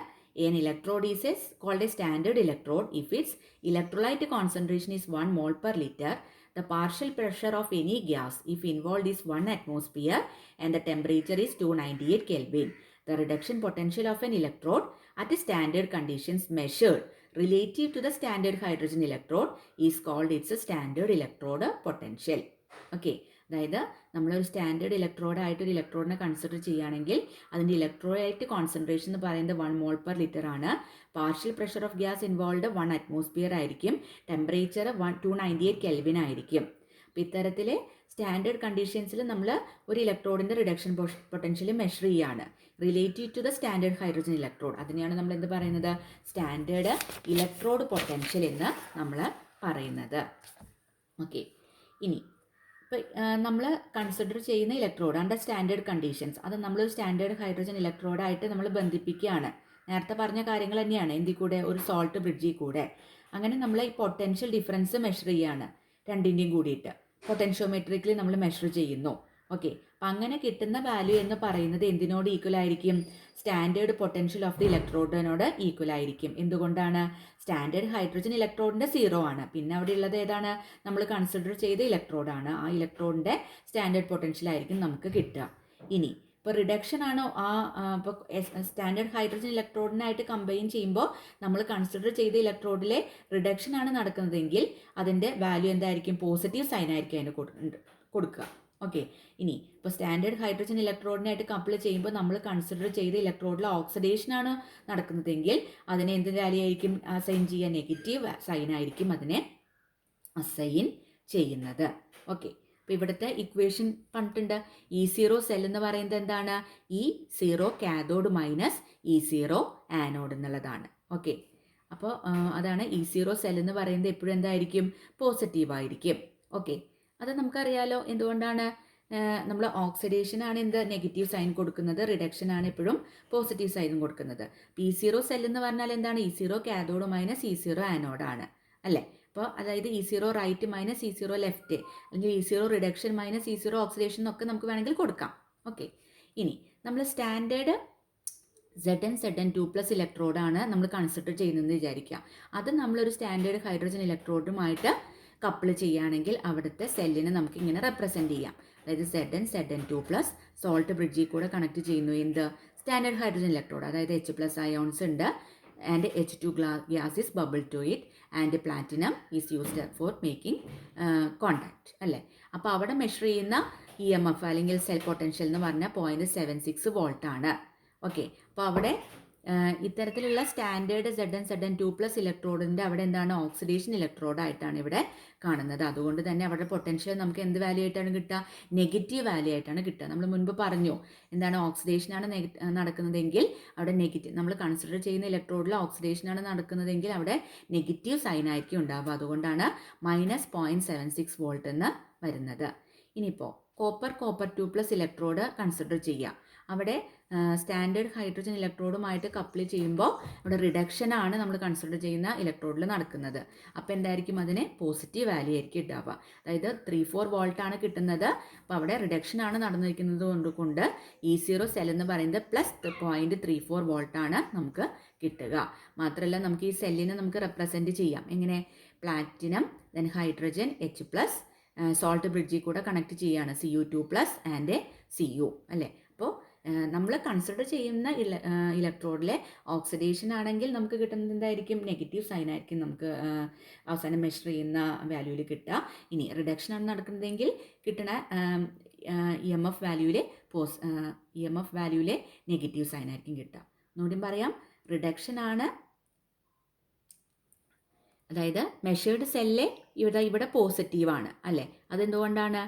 an electrode is called a standard electrode if its electrolyte concentration is 1 mole per liter. The partial pressure of any gas if involved is 1 atmosphere and the temperature is 298 Kelvin. The reduction potential of an electrode at standard conditions measured relative to the standard hydrogen electrode is called its standard electrode potential. Okay. അതായത് നമ്മളൊരു standard ഇലക്ട്രോഡായിട്ട് ഒരു ഇലക്ട്രോഡിനെ consider ചെയ്യുകയാണെങ്കിൽ അതിൻ്റെ electrolyte concentration എന്ന് പറയുന്നത് 1 mole per litre ആണ്. Partial pressure of gas involve 1 atmosphere ആയിരിക്കും. Temperature 298 kelvin ആയിരിക്കും. അപ്പോൾ ഇത്തരത്തിൽ സ്റ്റാൻഡേർഡ് കണ്ടീഷൻസിൽ നമ്മൾ ഒരു ഇലക്ട്രോഡിൻ്റെ റിഡക്ഷൻ പൊട്ടൻഷ്യൽ മെഷർ ചെയ്യുകയാണ് relative to the standard hydrogen electrode. അതിനെയാണ് നമ്മൾ എന്ത് പറയുന്നത്, സ്റ്റാൻഡേർഡ് ഇലക്ട്രോഡ് പൊട്ടൻഷ്യൽ എന്ന് നമ്മൾ പറയുന്നത്. ഓക്കെ, ഇനി നമ്മൾ കൺസിഡർ ചെയ്യുന്ന ഇലക്ട്രോഡ് അണ്ടർ സ്റ്റാൻഡേർഡ് കണ്ടീഷൻസ് അത് നമ്മളൊരു സ്റ്റാൻഡേർഡ് ഹൈഡ്രജൻ ഇലക്ട്രോഡായിട്ട് നമ്മൾ ബന്ധിപ്പിക്കുകയാണ്. നേരത്തെ പറഞ്ഞ കാര്യങ്ങൾ തന്നെയാണ് എന്തിൽ കൂടെ, ഒരു സോൾട്ട് ബ്രിഡ്ജിൽ കൂടെ. അങ്ങനെ നമ്മൾ ഈ പൊട്ടൻഷ്യൽ ഡിഫറൻസ് മെഷർ ചെയ്യുകയാണ് രണ്ടിൻ്റെയും കൂടിയിട്ട്. പൊട്ടൻഷ്യോമെട്രിക്കലി നമ്മൾ മെഷർ ചെയ്യുന്നു. ഓക്കെ, അപ്പം അങ്ങനെ കിട്ടുന്ന വാല്യൂ എന്ന് പറയുന്നത് എന്തിനോട് ഈക്വൽ ആയിരിക്കും, സ്റ്റാൻഡേർഡ് പൊട്ടൻഷ്യൽ ഓഫ് ദി ഇലക്ട്രോഡിനോട് ഈക്വൽ ആയിരിക്കും. എന്തുകൊണ്ടാണ്, സ്റ്റാൻഡേർഡ് ഹൈഡ്രജൻ ഇലക്ട്രോഡിൻ്റെ 0 ആണ്. പിന്നെ അവിടെ ഉള്ളത് ഏതാണ്, നമ്മൾ കൺസിഡർ ചെയ്ത ഇലക്ട്രോഡാണ്. ആ ഇലക്ട്രോഡിൻ്റെ സ്റ്റാൻഡേർഡ് പൊട്ടൻഷ്യൽ ആയിരിക്കും നമുക്ക് കിട്ടുക. ഇനി ഇപ്പോൾ റിഡക്ഷൻ ആണോ ഇപ്പോൾ സ്റ്റാൻഡേർഡ് ഹൈഡ്രജൻ ഇലക്ട്രോഡിനായിട്ട് കമ്പൈൻ ചെയ്യുമ്പോൾ നമ്മൾ കൺസിഡർ ചെയ്ത ഇലക്ട്രോഡിലെ റിഡക്ഷൻ ആണ് നടക്കുന്നതെങ്കിൽ അതിൻ്റെ വാല്യൂ എന്തായിരിക്കും, പോസിറ്റീവ് സൈൻ ആയിരിക്കും അതിന് കൊടുക്കുക. ഓക്കെ, ഇനി ഇപ്പോൾ സ്റ്റാൻഡേർഡ് ഹൈഡ്രജൻ ഇലക്ട്രോഡിനായിട്ട് കപ്പിൾ ചെയ്യുമ്പോൾ നമ്മൾ കൺസിഡർ ചെയ്ത ഇലക്ട്രോഡിൽ ഓക്സിഡേഷനാണ് നടക്കുന്നതെങ്കിൽ അതിനെ എന്ത് വാല്യൂ ആയിരിക്കും അസൈൻ ചെയ്യുക, നെഗറ്റീവ് സൈൻ ആയിരിക്കും അതിനെ അസൈൻ ചെയ്യുന്നത്. ഓക്കെ, അപ്പോൾ ഇവിടുത്തെ ഇക്വേഷൻ പറഞ്ഞിട്ടുണ്ട്. E0 സെൽ എന്ന് പറയുന്നത് എന്താണ്, E0 cathode minus E0 anode എന്നുള്ളതാണ്. ഓക്കെ, അപ്പോൾ അതാണ് E0 സെൽ എന്ന് പറയുന്നത് എപ്പോഴും എന്തായിരിക്കും, പോസിറ്റീവ് ആയിരിക്കും. ഓക്കെ, അത് നമുക്കറിയാലോ. എന്തുകൊണ്ടാണ്, നമ്മൾ ഓക്സിഡേഷനാണ് എന്ത് നെഗറ്റീവ് സൈൻ കൊടുക്കുന്നത്, റിഡക്ഷനാണ് എപ്പോഴും പോസിറ്റീവ് സൈനും കൊടുക്കുന്നത്. E0 സെൽ എന്ന് പറഞ്ഞാൽ എന്താണ്, E0 കാഥോഡ് മൈനസ് E0 ആനോഡാണ് അല്ലേ. അപ്പോൾ അതായത് E0 right minus E0 left, അല്ലെങ്കിൽ E0 reduction minus E0 oxidation എന്നൊക്കെ നമുക്ക് വേണമെങ്കിൽ കൊടുക്കാം. ഓക്കെ, ഇനി നമ്മൾ സ്റ്റാൻഡേർഡ് Zn2+ ഇലക്ട്രോഡാണ് നമ്മൾ കൺസിഡർ ചെയ്യുന്നതെന്ന് വിചാരിക്കുക. അത് നമ്മളൊരു സ്റ്റാൻഡേർഡ് ഹൈഡ്രജൻ ഇലക്ട്രോഡുമായിട്ട് കപ്പിൾ ചെയ്യുകയാണെങ്കിൽ അവിടുത്തെ സെല്ലിനെ നമുക്ക് ഇങ്ങനെ റെപ്രസെൻറ്റ് ചെയ്യാം. അതായത് Zn2+ സോൾട്ട് ബ്രിഡ്ജിൽ കൂടെ കണക്ട് ചെയ്യുന്നു എന്ത്, സ്റ്റാൻഡേർഡ് ഹൈഡ്രജൻ ഇലക്ട്രോഡ്. അതായത് H+ അയോൺസ് ഉണ്ട് and H2 gas is bubble to it and platinum is used for making contact അല്ലേ. അപ്പോൾ അവിടെ മെഷർ ചെയ്യുന്ന EMF അല്ലെങ്കിൽ സെൽ പൊട്ടൻഷ്യൽ എന്ന് പറഞ്ഞാൽ 0.76 വോൾട്ട് ആണ്. ഓക്കെ, അപ്പോൾ അവിടെ ഇത്തരത്തിലുള്ള സ്റ്റാൻഡേർഡ് Zn2+ ഇലക്ട്രോഡിൻ്റെ അവിടെ എന്താണ്, ഓക്സിഡേഷൻ ഇലക്ട്രോഡായിട്ടാണ് ഇവിടെ കാണുന്നത്. അതുകൊണ്ട് തന്നെ അവിടെ പൊട്ടൻഷ്യൽ നമുക്ക് എന്ത് വാല്യൂ ആയിട്ടാണ് കിട്ടുക, നെഗറ്റീവ് വാല്യൂ ആയിട്ടാണ് കിട്ടുക. നമ്മൾ മുൻപ് പറഞ്ഞു എന്താണ്, ഓക്സിഡേഷനാണ് നടക്കുന്നതെങ്കിൽ അവിടെ നെഗറ്റീവ്, നമ്മൾ കൺസിഡർ ചെയ്യുന്ന ഇലക്ട്രോഡിൽ ഓക്സിഡേഷനാണ് നടക്കുന്നതെങ്കിൽ അവിടെ നെഗറ്റീവ് സൈൻ ആയിരിക്കും ഉണ്ടാവുക. അതുകൊണ്ടാണ് -0.76 വോൾട്ട് എന്ന് വരുന്നത്. ഇനിയിപ്പോൾ കോപ്പർ 2+ ഇലക്ട്രോഡ് കൺസിഡർ ചെയ്യുക. അവിടെ സ്റ്റാൻഡേർഡ് ഹൈഡ്രജൻ ഇലക്ട്രോഡുമായിട്ട് കപ്പിൾ ചെയ്യുമ്പോൾ അവിടെ റിഡക്ഷനാണ് നമ്മൾ കൺസിഡർ ചെയ്യുന്ന ഇലക്ട്രോഡിൽ നടക്കുന്നത്. അപ്പോൾ എന്തായിരിക്കും, അതിന് പോസിറ്റീവ് വാല്യൂ ആയിരിക്കും ഉണ്ടാവുക. അതായത് 3-4 വോൾട്ടാണ് കിട്ടുന്നത്. അപ്പോൾ അവിടെ റിഡക്ഷനാണ് നടന്നിരിക്കുന്നത് കൊണ്ട് E0 സെൽ എന്ന് പറയുന്നത് +0.34 വോൾട്ടാണ് നമുക്ക് കിട്ടുക. മാത്രമല്ല നമുക്ക് ഈ സെല്ലിനെ നമുക്ക് റെപ്രസെൻറ്റ് ചെയ്യാം എങ്ങനെ, platinum then hydrogen H+, salt ബ്രിഡ്ജിൽ കൂടെ കണക്ട് ചെയ്യുകയാണ് Cu2+ ആൻഡ് Cu അല്ലേ. അപ്പോൾ നമ്മൾ കൺസിഡർ ചെയ്യുന്ന ഇലക്ട്രോഡിലെ ഓക്സിഡേഷൻ ആണെങ്കിൽ നമുക്ക് കിട്ടുന്നത് എന്തായിരിക്കും, നെഗറ്റീവ് സൈൻ ആയിരിക്കും നമുക്ക് അവസാനം മെഷർ ചെയ്യുന്ന വാല്യൂവിൽ കിട്ടുക. ഇനി റിഡക്ഷൻ ആണ് നടക്കുന്നതെങ്കിൽ കിട്ടുന്ന EMF വാല്യൂവിലെ നെഗറ്റീവ് സൈൻ ആയിരിക്കും കിട്ടുക. ഒന്നുകൂടി പറയാം, റിഡക്ഷൻ ആണ്, അതായത് മെഷേർഡ് സെല്ല് ഇവിടെ പോസിറ്റീവാണ് അല്ലേ. അതെന്തുകൊണ്ടാണ്,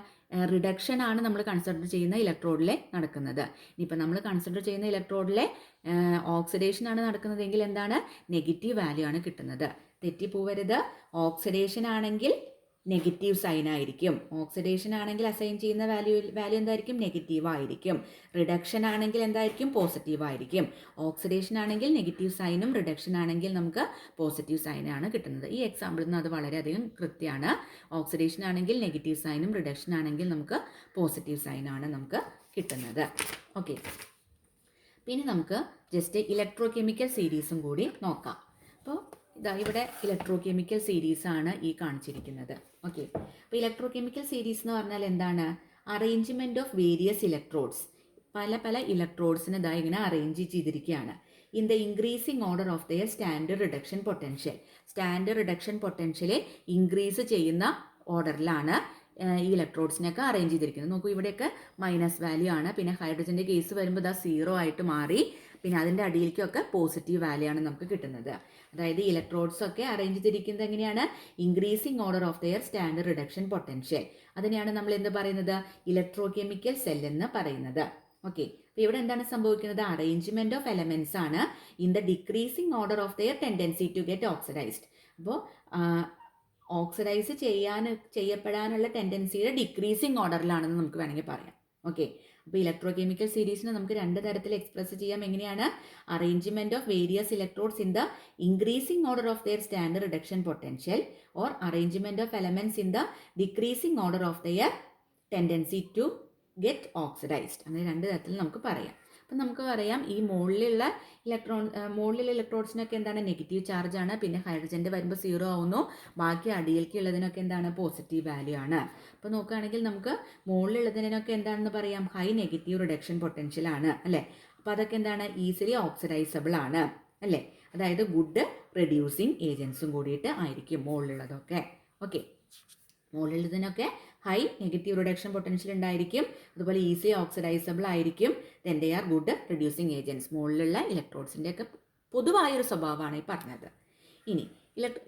റിഡക്ഷൻ ആണ് നമ്മൾ കൺസിഡർ ചെയ്യുന്ന ഇലക്ട്രോഡിലെ നടക്കുന്നത്. ഇനിയിപ്പോൾ നമ്മൾ കൺസിഡർ ചെയ്യുന്ന ഇലക്ട്രോഡിലെ ഓക്സിഡേഷൻ ആണ് നടക്കുന്നതെങ്കിൽ എന്താണ്, നെഗറ്റീവ് വാല്യൂ ആണ് കിട്ടുന്നത്. തെറ്റിപ്പോവരുത്. ഓക്സിഡേഷൻ ആണെങ്കിൽ നെഗറ്റീവ് സൈൻ ആയിരിക്കും. ഓക്സിഡേഷൻ ആണെങ്കിൽ അസൈൻ ചെയ്യുന്ന വാല്യൂ എന്തായിരിക്കും? നെഗറ്റീവ് ആയിരിക്കും. റിഡക്ഷൻ ആണെങ്കിൽ എന്തായിരിക്കും? പോസിറ്റീവ് ആയിരിക്കും. ഓക്സിഡേഷൻ ആണെങ്കിൽ നെഗറ്റീവ് സൈനും, റിഡക്ഷൻ ആണെങ്കിൽ നമുക്ക് പോസിറ്റീവ് സൈനാണ് കിട്ടുന്നത്. ഈ എക്സാമ്പിളിൽ നിന്ന് അത് വളരെയധികം കൃത്യമാണ്. ഓക്സിഡേഷൻ ആണെങ്കിൽ നെഗറ്റീവ് സൈനും, റിഡക്ഷൻ ആണെങ്കിൽ നമുക്ക് പോസിറ്റീവ് സൈനാണ് നമുക്ക് കിട്ടുന്നത്. ഓക്കെ, പിന്നെ നമുക്ക് ജസ്റ്റ് ഇലക്ട്രോ കെമിക്കൽ സീരീസും കൂടി നോക്കാം. അപ്പോൾ ഇതാ ഇവിടെ ഇലക്ട്രോ കെമിക്കൽ സീരീസാണ് ഈ കാണിച്ചിരിക്കുന്നത്. ഓക്കെ, അപ്പോൾ ഇലക്ട്രോ കെമിക്കൽ സീരീസ് എന്ന് പറഞ്ഞാൽ എന്താണ്? Arrangement of various electrodes. പല ഇലക്ട്രോഡ്സിന് ഇതാ ഇങ്ങനെ അറേഞ്ച് ചെയ്തിരിക്കുകയാണ്. In the increasing order of their standard reduction potential. Standard reduction potential increase ചെയ്യുന്ന ഓർഡറിലാണ് ഈ ഇലക്ട്രോഡ്സിനൊക്കെ അറേഞ്ച് ചെയ്തിരിക്കുന്നത്. നോക്കൂ, ഇവിടെയൊക്കെ മൈനസ് വാല്യൂ ആണ്. പിന്നെ ഹൈഡ്രജൻ്റെ കേസ് വരുമ്പോൾ ഇതാ 0 ആയിട്ട് മാറി. പിന്നെ അതിൻ്റെ അടിയിലേക്കൊക്കെ പോസിറ്റീവ് വാല്യൂ ആണ് നമുക്ക് കിട്ടുന്നത്. അതായത് ഇലക്ട്രോഡ്സ് ഒക്കെ അറേഞ്ച് ചെയ്തിരിക്കുന്നത് എങ്ങനെയാണ്? Increasing order of their standard reduction potential. അതിനെയാണ് നമ്മൾ എന്ത് പറയുന്നത്? ഇലക്ട്രോ കെമിക്കൽ സെൽ എന്ന് പറയുന്നത്. ഓക്കെ, അപ്പോൾ ഇവിടെ എന്താണ് സംഭവിക്കുന്നത്? അറേഞ്ച്മെൻറ്റ് ഓഫ് എലമെൻറ്റ്സ് ആണ് in the decreasing order of their tendency to get oxidised. അപ്പോൾ ഓക്സിഡൈസ് ചെയ്യപ്പെടാനുള്ള ടെൻഡൻസിയുടെ ഡിക്രീസിങ് ഓർഡറിലാണെന്ന് നമുക്ക് വേണമെങ്കിൽ പറയാം. ഓക്കെ, അപ്പോൾ ഇലക്ട്രോ കെമിക്കൽ സീരീസിനെ നമുക്ക് 2 തരത്തിൽ എക്സ്പ്രസ് ചെയ്യാം. എങ്ങനെയാണ്? Arrangement of various electrodes in the increasing order of their standard reduction potential or arrangement of elements in the decreasing order of their tendency to get oxidised. അങ്ങനെ 2 തരത്തിൽ നമുക്ക് പറയാം. അപ്പം നമുക്ക് പറയാം, ഈ മുകളിലുള്ള ഇലക്ട്രോഡ്സിനൊക്കെ എന്താണ്? നെഗറ്റീവ് ചാർജ് ആണ്. പിന്നെ ഹൈഡ്രജൻ്റെ വരുമ്പോൾ 0 ആവുന്നു. ബാക്കി അടിയിലേക്കുള്ളതിനൊക്കെ എന്താണ്? പോസിറ്റീവ് വാല്യൂ ആണ്. അപ്പോൾ നോക്കുകയാണെങ്കിൽ നമുക്ക് മുകളിലുള്ളതിനൊക്കെ എന്താണെന്ന് പറയാം? ഹൈ നെഗറ്റീവ് റിഡക്ഷൻ പൊട്ടൻഷ്യൽ ആണ് അല്ലേ? അപ്പോൾ അതൊക്കെ എന്താണ്? ഈസിലി ഓക്സിഡൈസബിൾ ആണ് അല്ലേ? അതായത് ഗുഡ് റെഡ്യൂസിങ് ഏജൻസും കൂടിയിട്ട് ആയിരിക്കും മുകളിലുള്ളതൊക്കെ. ഓക്കെ, മുകളിലുള്ളതിനൊക്കെ ഹൈ നെഗറ്റീവ് റിഡക്ഷൻ പൊട്ടൻഷ്യൽ ഉണ്ടായിരിക്കും. അതുപോലെ ഈസി ഓക്സിഡൈസബിൾ ആയിരിക്കും. Then they are good reducing agents. മുകളിലുള്ള ഇലക്ട്രോഡ്സിൻ്റെ ഒക്കെ പൊതുവായൊരു സ്വഭാവമാണ് ഈ പറഞ്ഞത്. ഇനി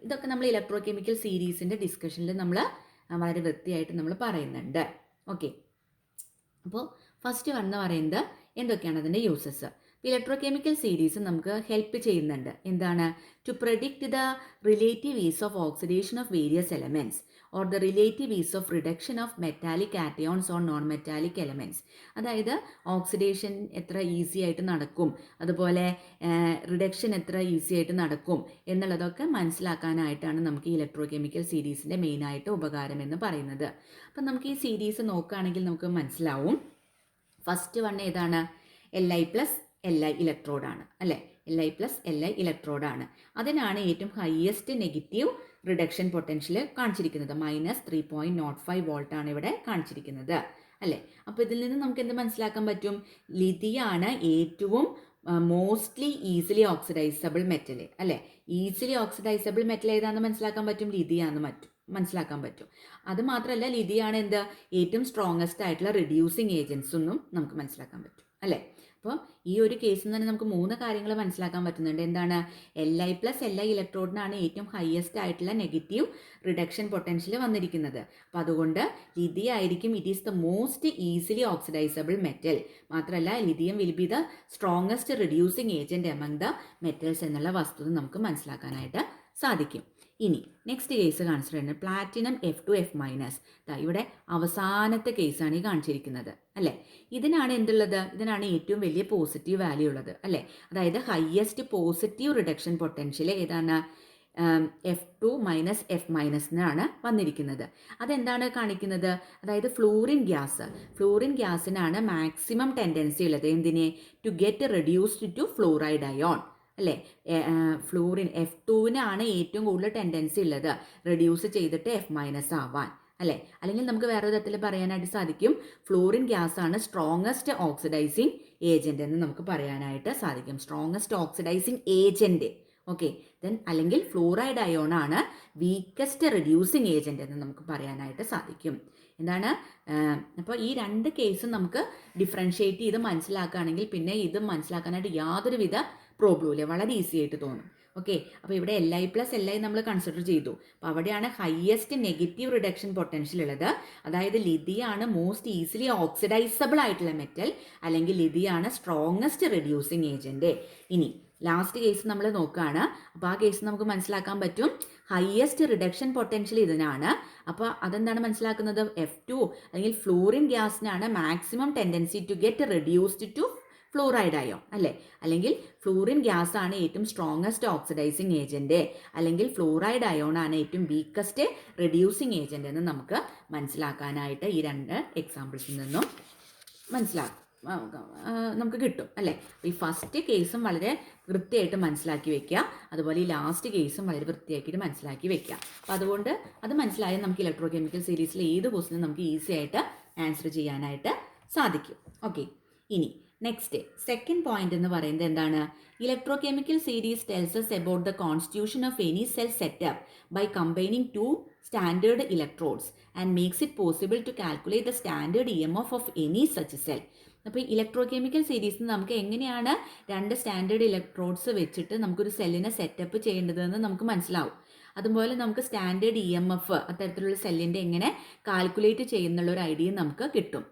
ഇതൊക്കെ നമ്മൾ ഇലക്ട്രോ കെമിക്കൽ സീരീസിൻ്റെ ഡിസ്കഷനിൽ നമ്മൾ വളരെ വൃത്തിയായിട്ട് നമ്മൾ പറയുന്നുണ്ട്. ഓക്കെ, അപ്പോൾ ഫസ്റ്റ് വന്ന് പറയുന്നത് എന്തൊക്കെയാണ് അതിൻ്റെ യൂസസ്. ഇലക്ട്രോ കെമിക്കൽ സീരീസ് നമുക്ക് ഹെൽപ്പ് ചെയ്യുന്നുണ്ട്. എന്താണ്? To predict the relative ease of oxidation of various elements or the relative ease of reduction of metallic cations or non metallic elements. അതായത് ഓക്സിഡേഷൻ എത്ര ഈസി ആയിട്ട് നടക്കും, അതുപോലെ റിഡക്ഷൻ എത്ര ഈസി ആയിട്ട് നടക്കും എന്നുള്ളതൊക്കെ മനസ്സിലാക്കാനായിട്ടാണ് നമുക്ക് ഈ ഇലക്ട്രോ കെമിക്കൽ സീരീസിൻ്റെ മെയിനായിട്ട് ഉപകാരം എന്ന് പറയുന്നത്. അപ്പം നമുക്ക് ഈ സീരീസ് നോക്കുകയാണെങ്കിൽ നമുക്ക് മനസ്സിലാവും. ഫസ്റ്റ് വൺ ഏതാണ്? Li പ്ലസ് Li ഇലക്ട്രോഡാണ് അല്ലേ? Li plus Li ഇലക്ട്രോഡാണ്. അതിനാണ് ഏറ്റവും ഹയസ്റ്റ് നെഗറ്റീവ് റിഡക്ഷൻ പൊട്ടൻഷ്യൽ കാണിച്ചിരിക്കുന്നത്. -3.05 വോൾട്ടാണ് ഇവിടെ കാണിച്ചിരിക്കുന്നത് അല്ലേ? അപ്പോൾ ഇതിൽ നിന്ന് നമുക്ക് എന്ത് മനസ്സിലാക്കാൻ പറ്റും? ലിഥിയാണ് ഏറ്റവും മോസ്റ്റ്ലി ഈസിലി ഓക്സിഡൈസബിൾ മെറ്റൽ അല്ലേ? ഈസിലി ഓക്സിഡൈസബിൾ മെറ്റൽ ഏതാണെന്ന് മനസ്സിലാക്കാൻ പറ്റും? ലിഥിയാണെന്ന് മനസ്സിലാക്കാൻ പറ്റും. അത് മാത്രമല്ല, ലിഥിയാണ് എന്ത്? ഏറ്റവും സ്ട്രോങ്ങസ്റ്റ് ആയിട്ടുള്ള റിഡ്യൂസിങ് ഏജൻസ് എന്നും നമുക്ക് മനസ്സിലാക്കാൻ പറ്റും അല്ലേ? അപ്പോൾ ഈ ഒരു കേസിൽ തന്നെ നമുക്ക് 3 കാര്യങ്ങൾ മനസ്സിലാക്കാൻ പറ്റുന്നുണ്ട്. എന്താണ്? Li പ്ലസ് Li ഇലക്ട്രോഡിനാണ് ഏറ്റവും ഹയസ്റ്റ് ആയിട്ടുള്ള നെഗറ്റീവ് റിഡക്ഷൻ പൊട്ടൻഷ്യൽ വന്നിരിക്കുന്നത്. അപ്പോൾ അതുകൊണ്ട് ലിഥിയം ആയിരിക്കും it is the most easily oxidisable metal. മാത്രമല്ല, lithium will be the strongest reducing agent among the metals എന്നുള്ള വസ്തുത നമുക്ക് മനസ്സിലാക്കാനായിട്ട് സാധിക്കും. ഇനി നെക്സ്റ്റ് കേസ് കാണിച്ചിട്ടുണ്ട് പ്ലാറ്റിനം F2F-. ഇവിടെ അവസാനത്തെ കേസാണ് ഈ കാണിച്ചിരിക്കുന്നത് അല്ലേ? ഇതിനാണ് എന്തുള്ളത്? ഇതിനാണ് ഏറ്റവും വലിയ പോസിറ്റീവ് വാല്യൂ ഉള്ളത് അല്ലേ? അതായത് ഹയസ്റ്റ് പോസിറ്റീവ് റിഡക്ഷൻ പൊട്ടൻഷ്യൽ ഏതാണ്? F2 - F- എന്നാണ് വന്നിരിക്കുന്നത്. അതെന്താണ് കാണിക്കുന്നത്? അതായത് ഫ്ലൂറിൻ ഗ്യാസിനാണ് മാക്സിമം ടെൻഡൻസി ഉള്ളത്. എന്തിനെ? To get reduced to fluoride ion അല്ലേ? ഫ്ലൂറിൻ F2-നാണ് ഏറ്റവും കൂടുതൽ ടെൻഡൻസി ഉള്ളത് റെഡ്യൂസ് ചെയ്തിട്ട് F- ആവാൻ അല്ലേ? അല്ലെങ്കിൽ നമുക്ക് വേറൊരു തരത്തിൽ പറയാനായിട്ട് സാധിക്കും, ഫ്ലൂറിൻ ഗ്യാസ് ആണ് സ്ട്രോങ്ങസ്റ്റ് ഓക്സിഡൈസിങ് ഏജൻറ്റ് എന്ന് നമുക്ക് പറയാനായിട്ട് സാധിക്കും. Strongest oxidising agent. Okay, then അല്ലെങ്കിൽ ഫ്ലൂറൈഡ് അയോൺ ആണ് വീക്കസ്റ്റ് റിഡ്യൂസിങ് ഏജൻറ്റ് എന്ന് നമുക്ക് പറയാനായിട്ട് സാധിക്കും. എന്താണ്? അപ്പോൾ ഈ 2 കേസും നമുക്ക് ഡിഫറൻഷ്യേറ്റ് ചെയ്ത് മനസ്സിലാക്കുകയാണെങ്കിൽ പിന്നെ ഇത് മനസ്സിലാക്കാനായിട്ട് യാതൊരുവിധ പ്രോബ്ലം ഇല്ല, വളരെ ഈസി ആയിട്ട് തോന്നും. ഓക്കെ, അപ്പോൾ ഇവിടെ Li പ്ലസ് Li നമ്മൾ കൺസിഡർ ചെയ്തു. അപ്പോൾ അവിടെയാണ് ഹയസ്റ്റ് നെഗറ്റീവ് റിഡക്ഷൻ പൊട്ടൻഷ്യൽ ഉള്ളത്. അതായത് ലിഥിയാണ് മോസ്റ്റ് ഈസിലി ഓക്സിഡൈസബിൾ ആയിട്ടുള്ള മെറ്റൽ, അല്ലെങ്കിൽ ലിഥിയാണ് സ്ട്രോങ്ങസ്റ്റ് റിഡ്യൂസിങ് ഏജൻറ്റ്. ഇനി ലാസ്റ്റ് കേസ് നമ്മൾ നോക്കുകയാണ്. അപ്പോൾ ആ കേസ് നമുക്ക് മനസ്സിലാക്കാൻ പറ്റും ഹയസ്റ്റ് റിഡക്ഷൻ പൊട്ടൻഷ്യൽ ഇതിനാണ്. അപ്പോൾ അതെന്താണ് മനസ്സിലാക്കുന്നത്, F2 അല്ലെങ്കിൽ ഫ്ലൂറിൻ ഗ്യാസിനാണ് maximum tendency to get reduced to fluoride ion അല്ലേ, അല്ലെങ്കിൽ ഫ്ലൂറിൻ ഗ്യാസ് ആണ് ഏറ്റവും സ്ട്രോങ്ങസ്റ്റ് ഓക്സിഡൈസിങ് ഏജന്റ്, അല്ലെങ്കിൽ ഫ്ലൂറൈഡ് അയോൺ ആണ് ഏറ്റവും വീക്കസ്റ്റ് റെഡ്യൂസിങ് ഏജന്റ് എന്ന് നമുക്ക് മനസ്സിലാക്കാനായിട്ട് ഈ രണ്ട് എക്സാമ്പിൾസിൽ നിന്നും നമുക്ക് കിട്ടും അല്ലേ. ഈ ഫസ്റ്റ് കേസും വളരെ വൃത്തിയായിട്ട് മനസ്സിലാക്കി വെക്കുക, അതുപോലെ ഈ ലാസ്റ്റ് കേസും വളരെ വൃത്തിയാക്കിയിട്ട് മനസ്സിലാക്കി വെക്കുക. അപ്പം അതുകൊണ്ട് അത് മനസ്സിലായാൽ നമുക്ക് ഇലക്ട്രോ കെമിക്കൽ സീരീസിലെ ഏത് ക്വസ്റ്റിനും നമുക്ക് ഈസി ആയിട്ട് ആൻസർ ചെയ്യാനായിട്ട് സാധിക്കും. ഓക്കെ, ഇനി നെക്സ്റ്റ് സെക്കൻഡ് പോയിന്റ് എന്ന് പറയുന്നത് എന്താണ്, electro chemical series tells us about the constitution of any cell setup by combining two standard electrodes and makes it possible to calculate the standard EMF of any such cell. അപ്പോൾ electro chemical സീരീസിൽ നമുക്ക് എങ്ങനെയാണ് രണ്ട് standard electrodes വെച്ചിട്ട് നമുക്കൊരു സെല്ലിനെ setup ചെയ്യേണ്ടതെന്ന് നമുക്ക് മനസ്സിലാവും. അതുപോലെ നമുക്ക് സ്റ്റാൻഡേർഡ് EMF അത്തരത്തിലുള്ള സെല്ലിൻ്റെ എങ്ങനെ കാൽക്കുലേറ്റ് ചെയ്യുന്നുള്ള ഒരു ഐഡിയ നമുക്ക് കിട്ടും.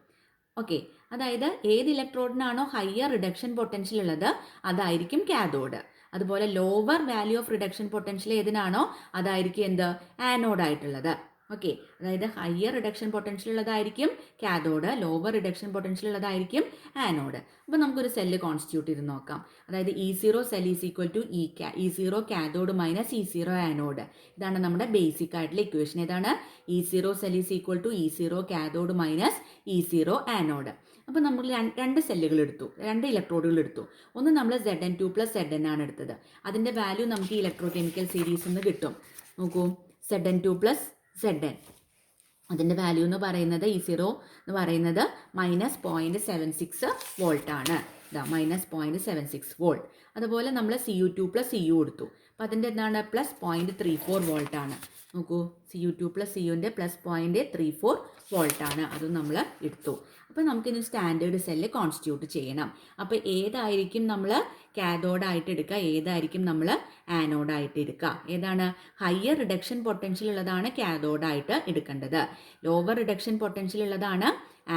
ഓക്കെ, അതായത് ഏത് ഇലക്ട്രോഡിനാണോ ഹയർ റിഡക്ഷൻ പൊട്ടൻഷ്യൽ ഉള്ളത് അതായിരിക്കും കാഥോഡ്. അതുപോലെ lower value of reduction potential ഏതിനാണോ അതായിരിക്കും എന്ത്, ആനോഡായിട്ടുള്ളത്. ഓക്കെ, അതായത് ഹയർ റിഡക്ഷൻ പൊട്ടൻഷ്യൽ ഉള്ളതായിരിക്കും കാഥോഡ്, ലോവർ റിഡക്ഷൻ പൊട്ടൻഷ്യൽ ഉള്ളതായിരിക്കും ആനോഡ്. അപ്പോൾ നമുക്കൊരു സെല്ല് കോൺസ്റ്റിറ്റ്യൂട്ട് ചെയ്ത് നോക്കാം. അതായത് E0 cell is equal to E0 cathode minus E0 anode. ഇതാണ് നമ്മുടെ ബേസിക് ആയിട്ടുള്ള ഇക്വേഷൻ. ഏതാണ്, E0 cell is equal to E0 cathode minus E0 anode. അപ്പോൾ നമ്മൾ രണ്ട് സെല്ലുകൾ എടുത്തു, രണ്ട് ഇലക്ട്രോഡുകൾ എടുത്തു. ഒന്ന് നമ്മൾ Zn2 + Zn ആണ് എടുത്തത്. അതിൻ്റെ വാല്യൂ നമുക്ക് ഇലക്ട്രോ കെമിക്കൽ സീരീസിൽ നിന്ന് കിട്ടും. നോക്കൂ, Zn2 + Zn, അതിൻ്റെ വാല്യൂ എന്ന് പറയുന്നത് E0 എന്ന് പറയുന്നത് -0.76 വോൾട്ട് ആണ്. ഇതാ -0.76 വോൾട്ട്. അതുപോലെ നമ്മൾ Cu2 + Cu എടുത്തു. അപ്പോൾ അതിൻ്റെ എന്താണ്, +0.34 വോൾട്ട് ആണ്. നോക്കൂ, Cu2 + Cuൻ്റെ +0.34 വോൾട്ട് ആണ്. അതും നമ്മൾ എടുത്തു. അപ്പോൾ നമുക്കിനി സ്റ്റാൻഡേർഡ് സെല്ല് കോൺസ്റ്റിറ്റ്യൂട്ട് ചെയ്യണം. അപ്പോൾ ഏതായിരിക്കും നമ്മൾ കാഥോഡായിട്ട് എടുക്കുക, ഏതായിരിക്കും നമ്മൾ ആനോഡായിട്ട് എടുക്കുക, ഏതാണ് ഹയർ റിഡക്ഷൻ പൊട്ടൻഷ്യൽ ഉള്ളതാണ് കാഥോഡായിട്ട് എടുക്കേണ്ടത്, ലോവർ റിഡക്ഷൻ പൊട്ടൻഷ്യൽ ഉള്ളതാണ്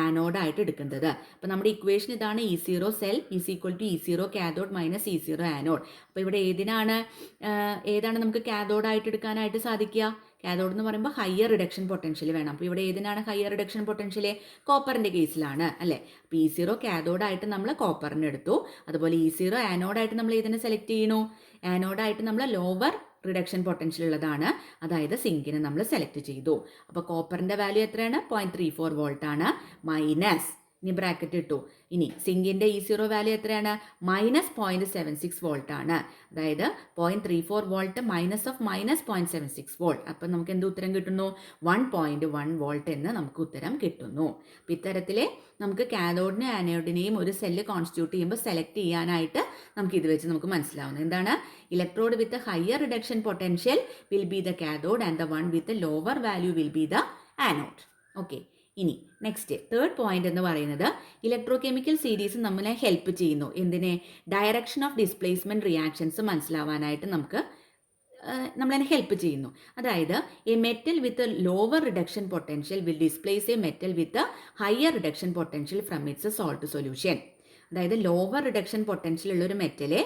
ആനോഡായിട്ട് എടുക്കുന്നത്. അപ്പോൾ നമ്മുടെ ഇക്വേഷൻ ഇതാണ്, E0 cell is equal to E0 cathode minus E0 anode. അപ്പോൾ ഇവിടെ ഏതാണ് നമുക്ക് കാഥോഡായിട്ട് എടുക്കാനായിട്ട് സാധിക്കുക, കാഥോഡ് എന്ന് പറയുമ്പോൾ ഹയർ റിഡക്ഷൻ പൊട്ടൻഷ്യൽ വേണം. അപ്പോൾ ഇവിടെ ഏതിനാണ് ഹയർ റിഡക്ഷൻ പൊട്ടൻഷ്യൽ, കോപ്പറിൻ്റെ കേസിലാണ് അല്ലേ. അപ്പോൾ E0 കാഥോഡായിട്ട് നമ്മൾ കോപ്പറിന് എടുത്തു. അതുപോലെ E0 ആനോഡായിട്ട് നമ്മൾ ഏതിനെ സെലക്ട് ചെയ്യണു, ആനോഡായിട്ട് നമ്മൾ ലോവർ റിഡക്ഷൻ പൊട്ടൻഷ്യൽ ഉള്ളതാണ്, അതായത് സിങ്കിനെ നമ്മൾ സെലക്ട് ചെയ്തു. അപ്പോൾ കോപ്പറിൻ്റെ വാല്യൂ എത്രയാണ്, 0.34 വോൾട്ട് ആണ്, മൈനസ്, ഇനി ബ്രാക്കറ്റ് ഇട്ടു. ഇനി സിങ്കിൻ്റെ E0 വാല്യൂ എത്രയാണ്, -0.76 വോൾട്ട് ആണ്. അതായത് 0.34 വോൾട്ട് -0.76 വോൾട്ട്. അപ്പം നമുക്ക് എന്ത് ഉത്തരം കിട്ടുന്നു, 1.1 വോൾട്ട് എന്ന് നമുക്ക് ഉത്തരം കിട്ടുന്നു. അപ്പം ഇത്തരത്തിൽ നമുക്ക് കാഥോഡിനെയും ആനോഡിനെയും ഒരു സെല്ല് കോൺസ്റ്റിറ്റ്യൂട്ട് ചെയ്യുമ്പോൾ സെലക്ട് ചെയ്യാനായിട്ട് നമുക്ക് ഇത് വെച്ച് നമുക്ക് മനസ്സിലാവുന്നത് എന്താണ്, electrode with higher reduction potential will be the cathode and the one with lower value will be the anode. Okay, ഇനി നെക്സ്റ്റ് തേർഡ് പോയിന്റ് എന്ന് പറയുന്നത് ഇലക്ട്രോ കെമിക്കൽ സീരീസ് നമ്മളെ ഹെൽപ്പ് ചെയ്യുന്നു. എന്തിനെ, ഡയറക്ഷൻ ഓഫ് ഡിസ്പ്ലേസ്മെൻറ്റ് റിയാക്ഷൻസ് മനസ്സിലാവാനായിട്ട് നമ്മളതിനെ help ചെയ്യുന്നു. അതായത് a metal with lower reduction potential will displace a metal with higher reduction potential from its salt solution. അതായത് ലോവർ റിഡക്ഷൻ പൊട്ടൻഷ്യൽ ഉള്ള ഒരു മെറ്റലെ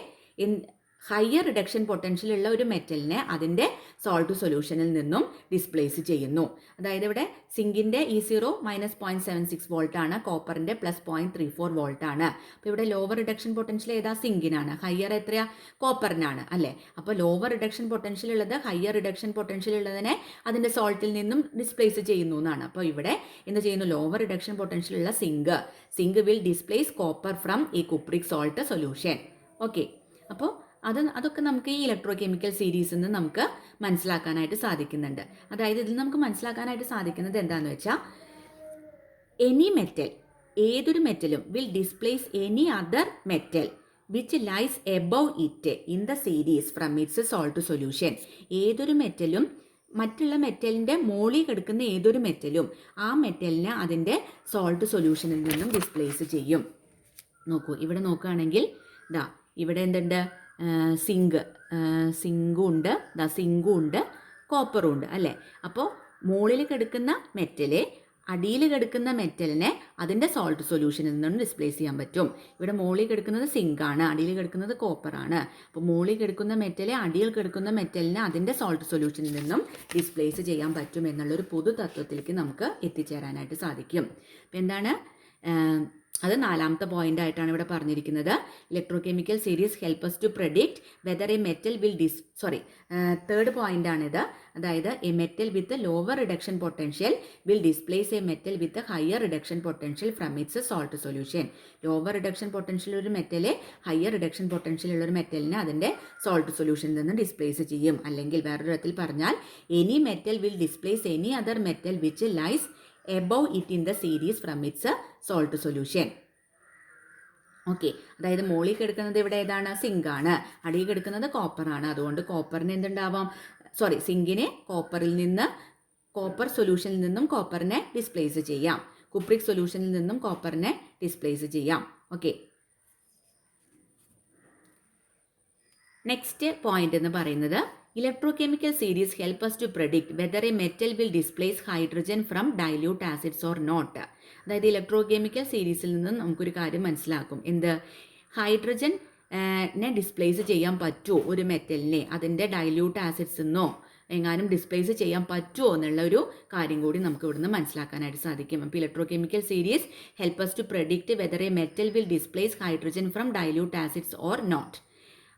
ഹയർ റിഡക്ഷൻ പൊട്ടൻഷ്യൽ ഉള്ള ഒരു മെറ്റലിനെ അതിൻ്റെ സോൾട്ട് സൊല്യൂഷനിൽ നിന്നും ഡിസ്പ്ലേസ് ചെയ്യുന്നു. അതായത് ഇവിടെ സിങ്കിൻ്റെ E0 -0.76 വോൾട്ട് ആണ്, കോപ്പറിൻ്റെ +0.34 വോൾട്ട് ആണ്. അപ്പോൾ ഇവിടെ ലോവർ റിഡക്ഷൻ പൊട്ടൻഷ്യൽ ഏതാ, സിങ്കിനാണ്, ഹയർ എത്രയാ, കോപ്പറിനാണ് അല്ലേ. അപ്പോൾ ലോവർ റിഡക്ഷൻ പൊട്ടൻഷ്യൽ ഉള്ളത് ഹയർ റിഡക്ഷൻ പൊട്ടൻഷ്യൽ ഉള്ളതിനെ അതിൻ്റെ സോൾട്ടിൽ നിന്നും ഡിസ്പ്ലേസ് ചെയ്യുന്നു എന്നാണ്. അപ്പോൾ ഇവിടെ എന്ത് ചെയ്യുന്നു, ലോവർ റിഡക്ഷൻ പൊട്ടൻഷ്യൽ ഉള്ള zinc will displace copper from a cupric salt solution. Okay, അപ്പോൾ അതൊക്കെ നമുക്ക് ഈ ഇലക്ട്രോ കെമിക്കൽ സീരീസിൽ നിന്ന് നമുക്ക് മനസ്സിലാക്കാനായിട്ട് സാധിക്കുന്നുണ്ട്. അതായത് ഇതിൽ നമുക്ക് മനസ്സിലാക്കാനായിട്ട് സാധിക്കുന്നത് എന്താണെന്ന് വെച്ചാൽ, എനി മെറ്റൽ, ഏതൊരു മെറ്റലും will displace any other metal which lies above it in the series from its salt solution. ഏതൊരു മെറ്റലും മറ്റുള്ള മെറ്റലിൻ്റെ മോളിൽ കിടക്കുന്ന ഏതൊരു മെറ്റലും ആ മെറ്റലിനെ അതിൻ്റെ സോൾട്ട് സൊല്യൂഷനിൽ നിന്നും ഡിസ്പ്ലേസ് ചെയ്യും. നോക്കൂ, ഇവിടെ നോക്കുകയാണെങ്കിൽ ഇവിടെ എന്തുണ്ട്, സിങ്കും ഉണ്ട്, കോപ്പറും ഉണ്ട് അല്ലേ. അപ്പോൾ മുകളിൽ കിടക്കുന്ന മെറ്റല് അടിയിൽ കിടക്കുന്ന മെറ്റലിനെ അതിൻ്റെ സോൾട്ട് സൊല്യൂഷനിൽ നിന്നും ഡിസ്പ്ലേസ് ചെയ്യാൻ പറ്റും. ഇവിടെ മുകളിൽ കിടക്കുന്നത് സിങ്കാണ്, അടിയിൽ കിടക്കുന്നത് കോപ്പറാണ്. അപ്പോൾ മുകളിൽ കിടക്കുന്ന മെറ്റലെ അടിയിൽ കിടക്കുന്ന മെറ്റലിനെ അതിൻ്റെ സോൾട്ട് സൊല്യൂഷനിൽ നിന്നും ഡിസ്പ്ലേസ് ചെയ്യാൻ പറ്റും എന്നുള്ളൊരു പൊതു തത്വത്തിലേക്ക് നമുക്ക് എത്തിച്ചേരാനായിട്ട് സാധിക്കും. അപ്പോൾ എന്താണ് അത് നാലാമത്തെ പോയിന്റ് ആയിട്ടാണ് ഇവിടെ പറഞ്ഞിരിക്കുന്നത്. Electrochemical series help us to predict whether a metal will third point ആണിത്. അതായത് a metal with lower reduction potential will displace a metal with higher reduction potential from its salt solution. Lower reduction potential ഒരു മെറ്റലെ higher reduction potential ഉള്ള ഒരു മെറ്റലിനെ അതിൻ്റെ salt സൊല്യൂഷനിൽ നിന്ന് displace ചെയ്യും. അല്ലെങ്കിൽ വേറൊരു തരത്തിൽ പറഞ്ഞാൽ any metal will displace any other metal which lies above it in the series from its salt solution. Okay, അതായത് മുകളിൽ കിടക്കുന്നത് ഇവിടെ ഏതാണ്? സിങ്കാണ്. അടിയിൽ കിടക്കുന്നത് കോപ്പറാണ്. അതുകൊണ്ട് കോപ്പറിന് എന്തുണ്ടാവാം? സിങ്കിനെ കോപ്പർ സൊല്യൂഷനിൽ നിന്നും കോപ്പറിനെ ഡിസ്പ്ലേസ് ചെയ്യാം. കുപ്രിക് സൊല്യൂഷനിൽ നിന്നും കോപ്പറിനെ ഡിസ്പ്ലേസ് ചെയ്യാം. ഓക്കെ, നെക്സ്റ്റ് പോയിന്റ് എന്ന് പറയുന്നത് electrochemical series help us to predict whether a metal will displace hydrogen from dilute acids or not. അതായത് ഇലക്ട്രോകെമിക്കൽ സീരീസിൽ നിന്ന് നമുക്കൊരു കാര്യം മനസ്സിലാക്കും. എന്ത്? ഹൈഡ്രജൻ ഡിസ്പ്ലേസ് ചെയ്യാൻ പറ്റുമോ ഒരു മെറ്റലിനെ അതിൻ്റെ ഡൈല്യൂട്ട് ആസിഡ്സ് എന്നോ എങ്ങാനും ഡിസ്പ്ലേസ് ചെയ്യാൻ പറ്റുമോ എന്നുള്ള ഒരു കാര്യം കൂടി നമുക്ക് ഇവിടുന്ന് മനസ്സിലാക്കാനായിട്ട് സാധിക്കും. അപ്പോൾ electrochemical series help us to predict whether a metal will displace hydrogen from dilute acids or not.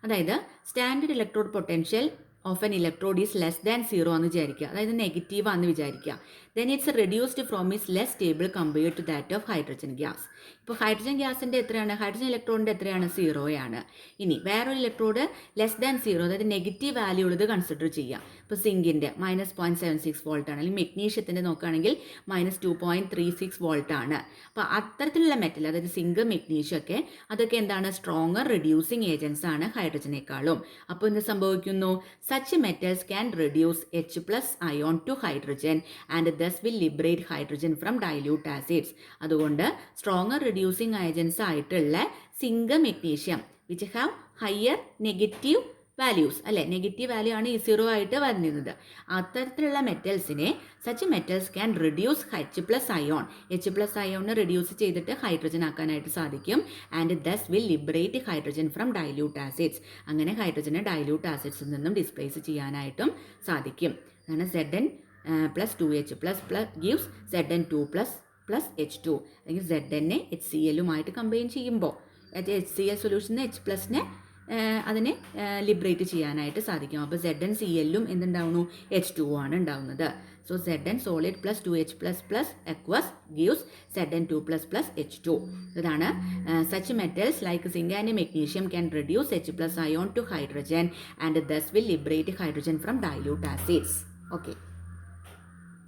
അതായത് standard electrode potential of an electrode is less than 0 എന്ന് വിചാരിക്കുക. അതായത് നെഗറ്റീവ് ആണെന്ന് വിചാരിക്കുക. Then its reduced form is less stable compared to that of hydrogen gas. ഇപ്പോൾ hydrogen ഗ്യാസിൻ്റെ എത്രയാണ്? Hydrogen ഇലക്ട്രോഡിൻ്റെ എത്രയാണ്? 0 ഇനി വേറൊരു ഇലക്ട്രോഡ് ലെസ് ദാൻ 0, അതായത് നെഗറ്റീവ് വാല്യൂ ഉള്ളത് കൺസിഡർ ചെയ്യാം. ഇപ്പോൾ സിങ്കിൻ്റെ -0.76 വോൾട്ട് ആണ്. അല്ലെങ്കിൽ മെഗ്നീഷ്യത്തിൻ്റെ നോക്കുകയാണെങ്കിൽ -2.36 വോൾട്ട് ആണ്. അപ്പോൾ അത്തരത്തിലുള്ള മെറ്റൽ, അതായത് സിങ്ക്, മെഗ്നീഷ്യം ഒക്കെ അതൊക്കെ എന്താണ്? സ്ട്രോങ്ങർ റെഡ്യൂസിങ് ഏജൻസ് ആണ് ഹൈഡ്രജനേക്കാളും. അപ്പോൾ എന്ത് സംഭവിക്കുന്നു? Such metals can reduce H+ ion to hydrogen and thus will liberate hydrogen from dilute acids. അതുകൊണ്ട് സ്ട്രോങ്ങർ റെഡ്യൂസിങ് ഏജൻസ് ആയിട്ടുള്ള zinc, magnesium which have higher negative values, അല്ലേ, നെഗറ്റീവ് വാല്യൂ ആണ് ഈ 0 ആയിട്ട് വരുന്നത്. അത്തരത്തിലുള്ള മെറ്റൽസിനെ such metals can reduce H+ ion, H+ അയോണിനെ റെഡ്യൂസ് ചെയ്തിട്ട് ഹൈഡ്രജൻ ആക്കാനായിട്ട് സാധിക്കും. And thus will liberate hydrogen from dilute acids. അങ്ങനെ ഹൈഡ്രജനെ ഡൈല്യൂട്ട് ആസിഡ്സിൽ നിന്നും ഡിസ്പ്ലേസ് ചെയ്യാനായിട്ടും സാധിക്കും. അതാണ് Zn + 2H+ gives Zn2 + H2. അല്ലെങ്കിൽ Zn HCl കമ്പൈൻ ചെയ്യുമ്പോൾ HCl സൊല്യൂഷന് H+നെ അതിനെ ലിബറേറ്റ് ചെയ്യാനായിട്ട് സാധിക്കും. അപ്പോൾ ZnCl എന്തുണ്ടാവുന്നു? H2 ആണ് ഉണ്ടാവുന്നത്. So Zn solid + 2H++ aqueous gives Zn2 + H2. ഇതാണ് such metals like zinc and magnesium can reduce H+ ion to hydrogen and thus will liberate hydrogen from dilute acids. Okay.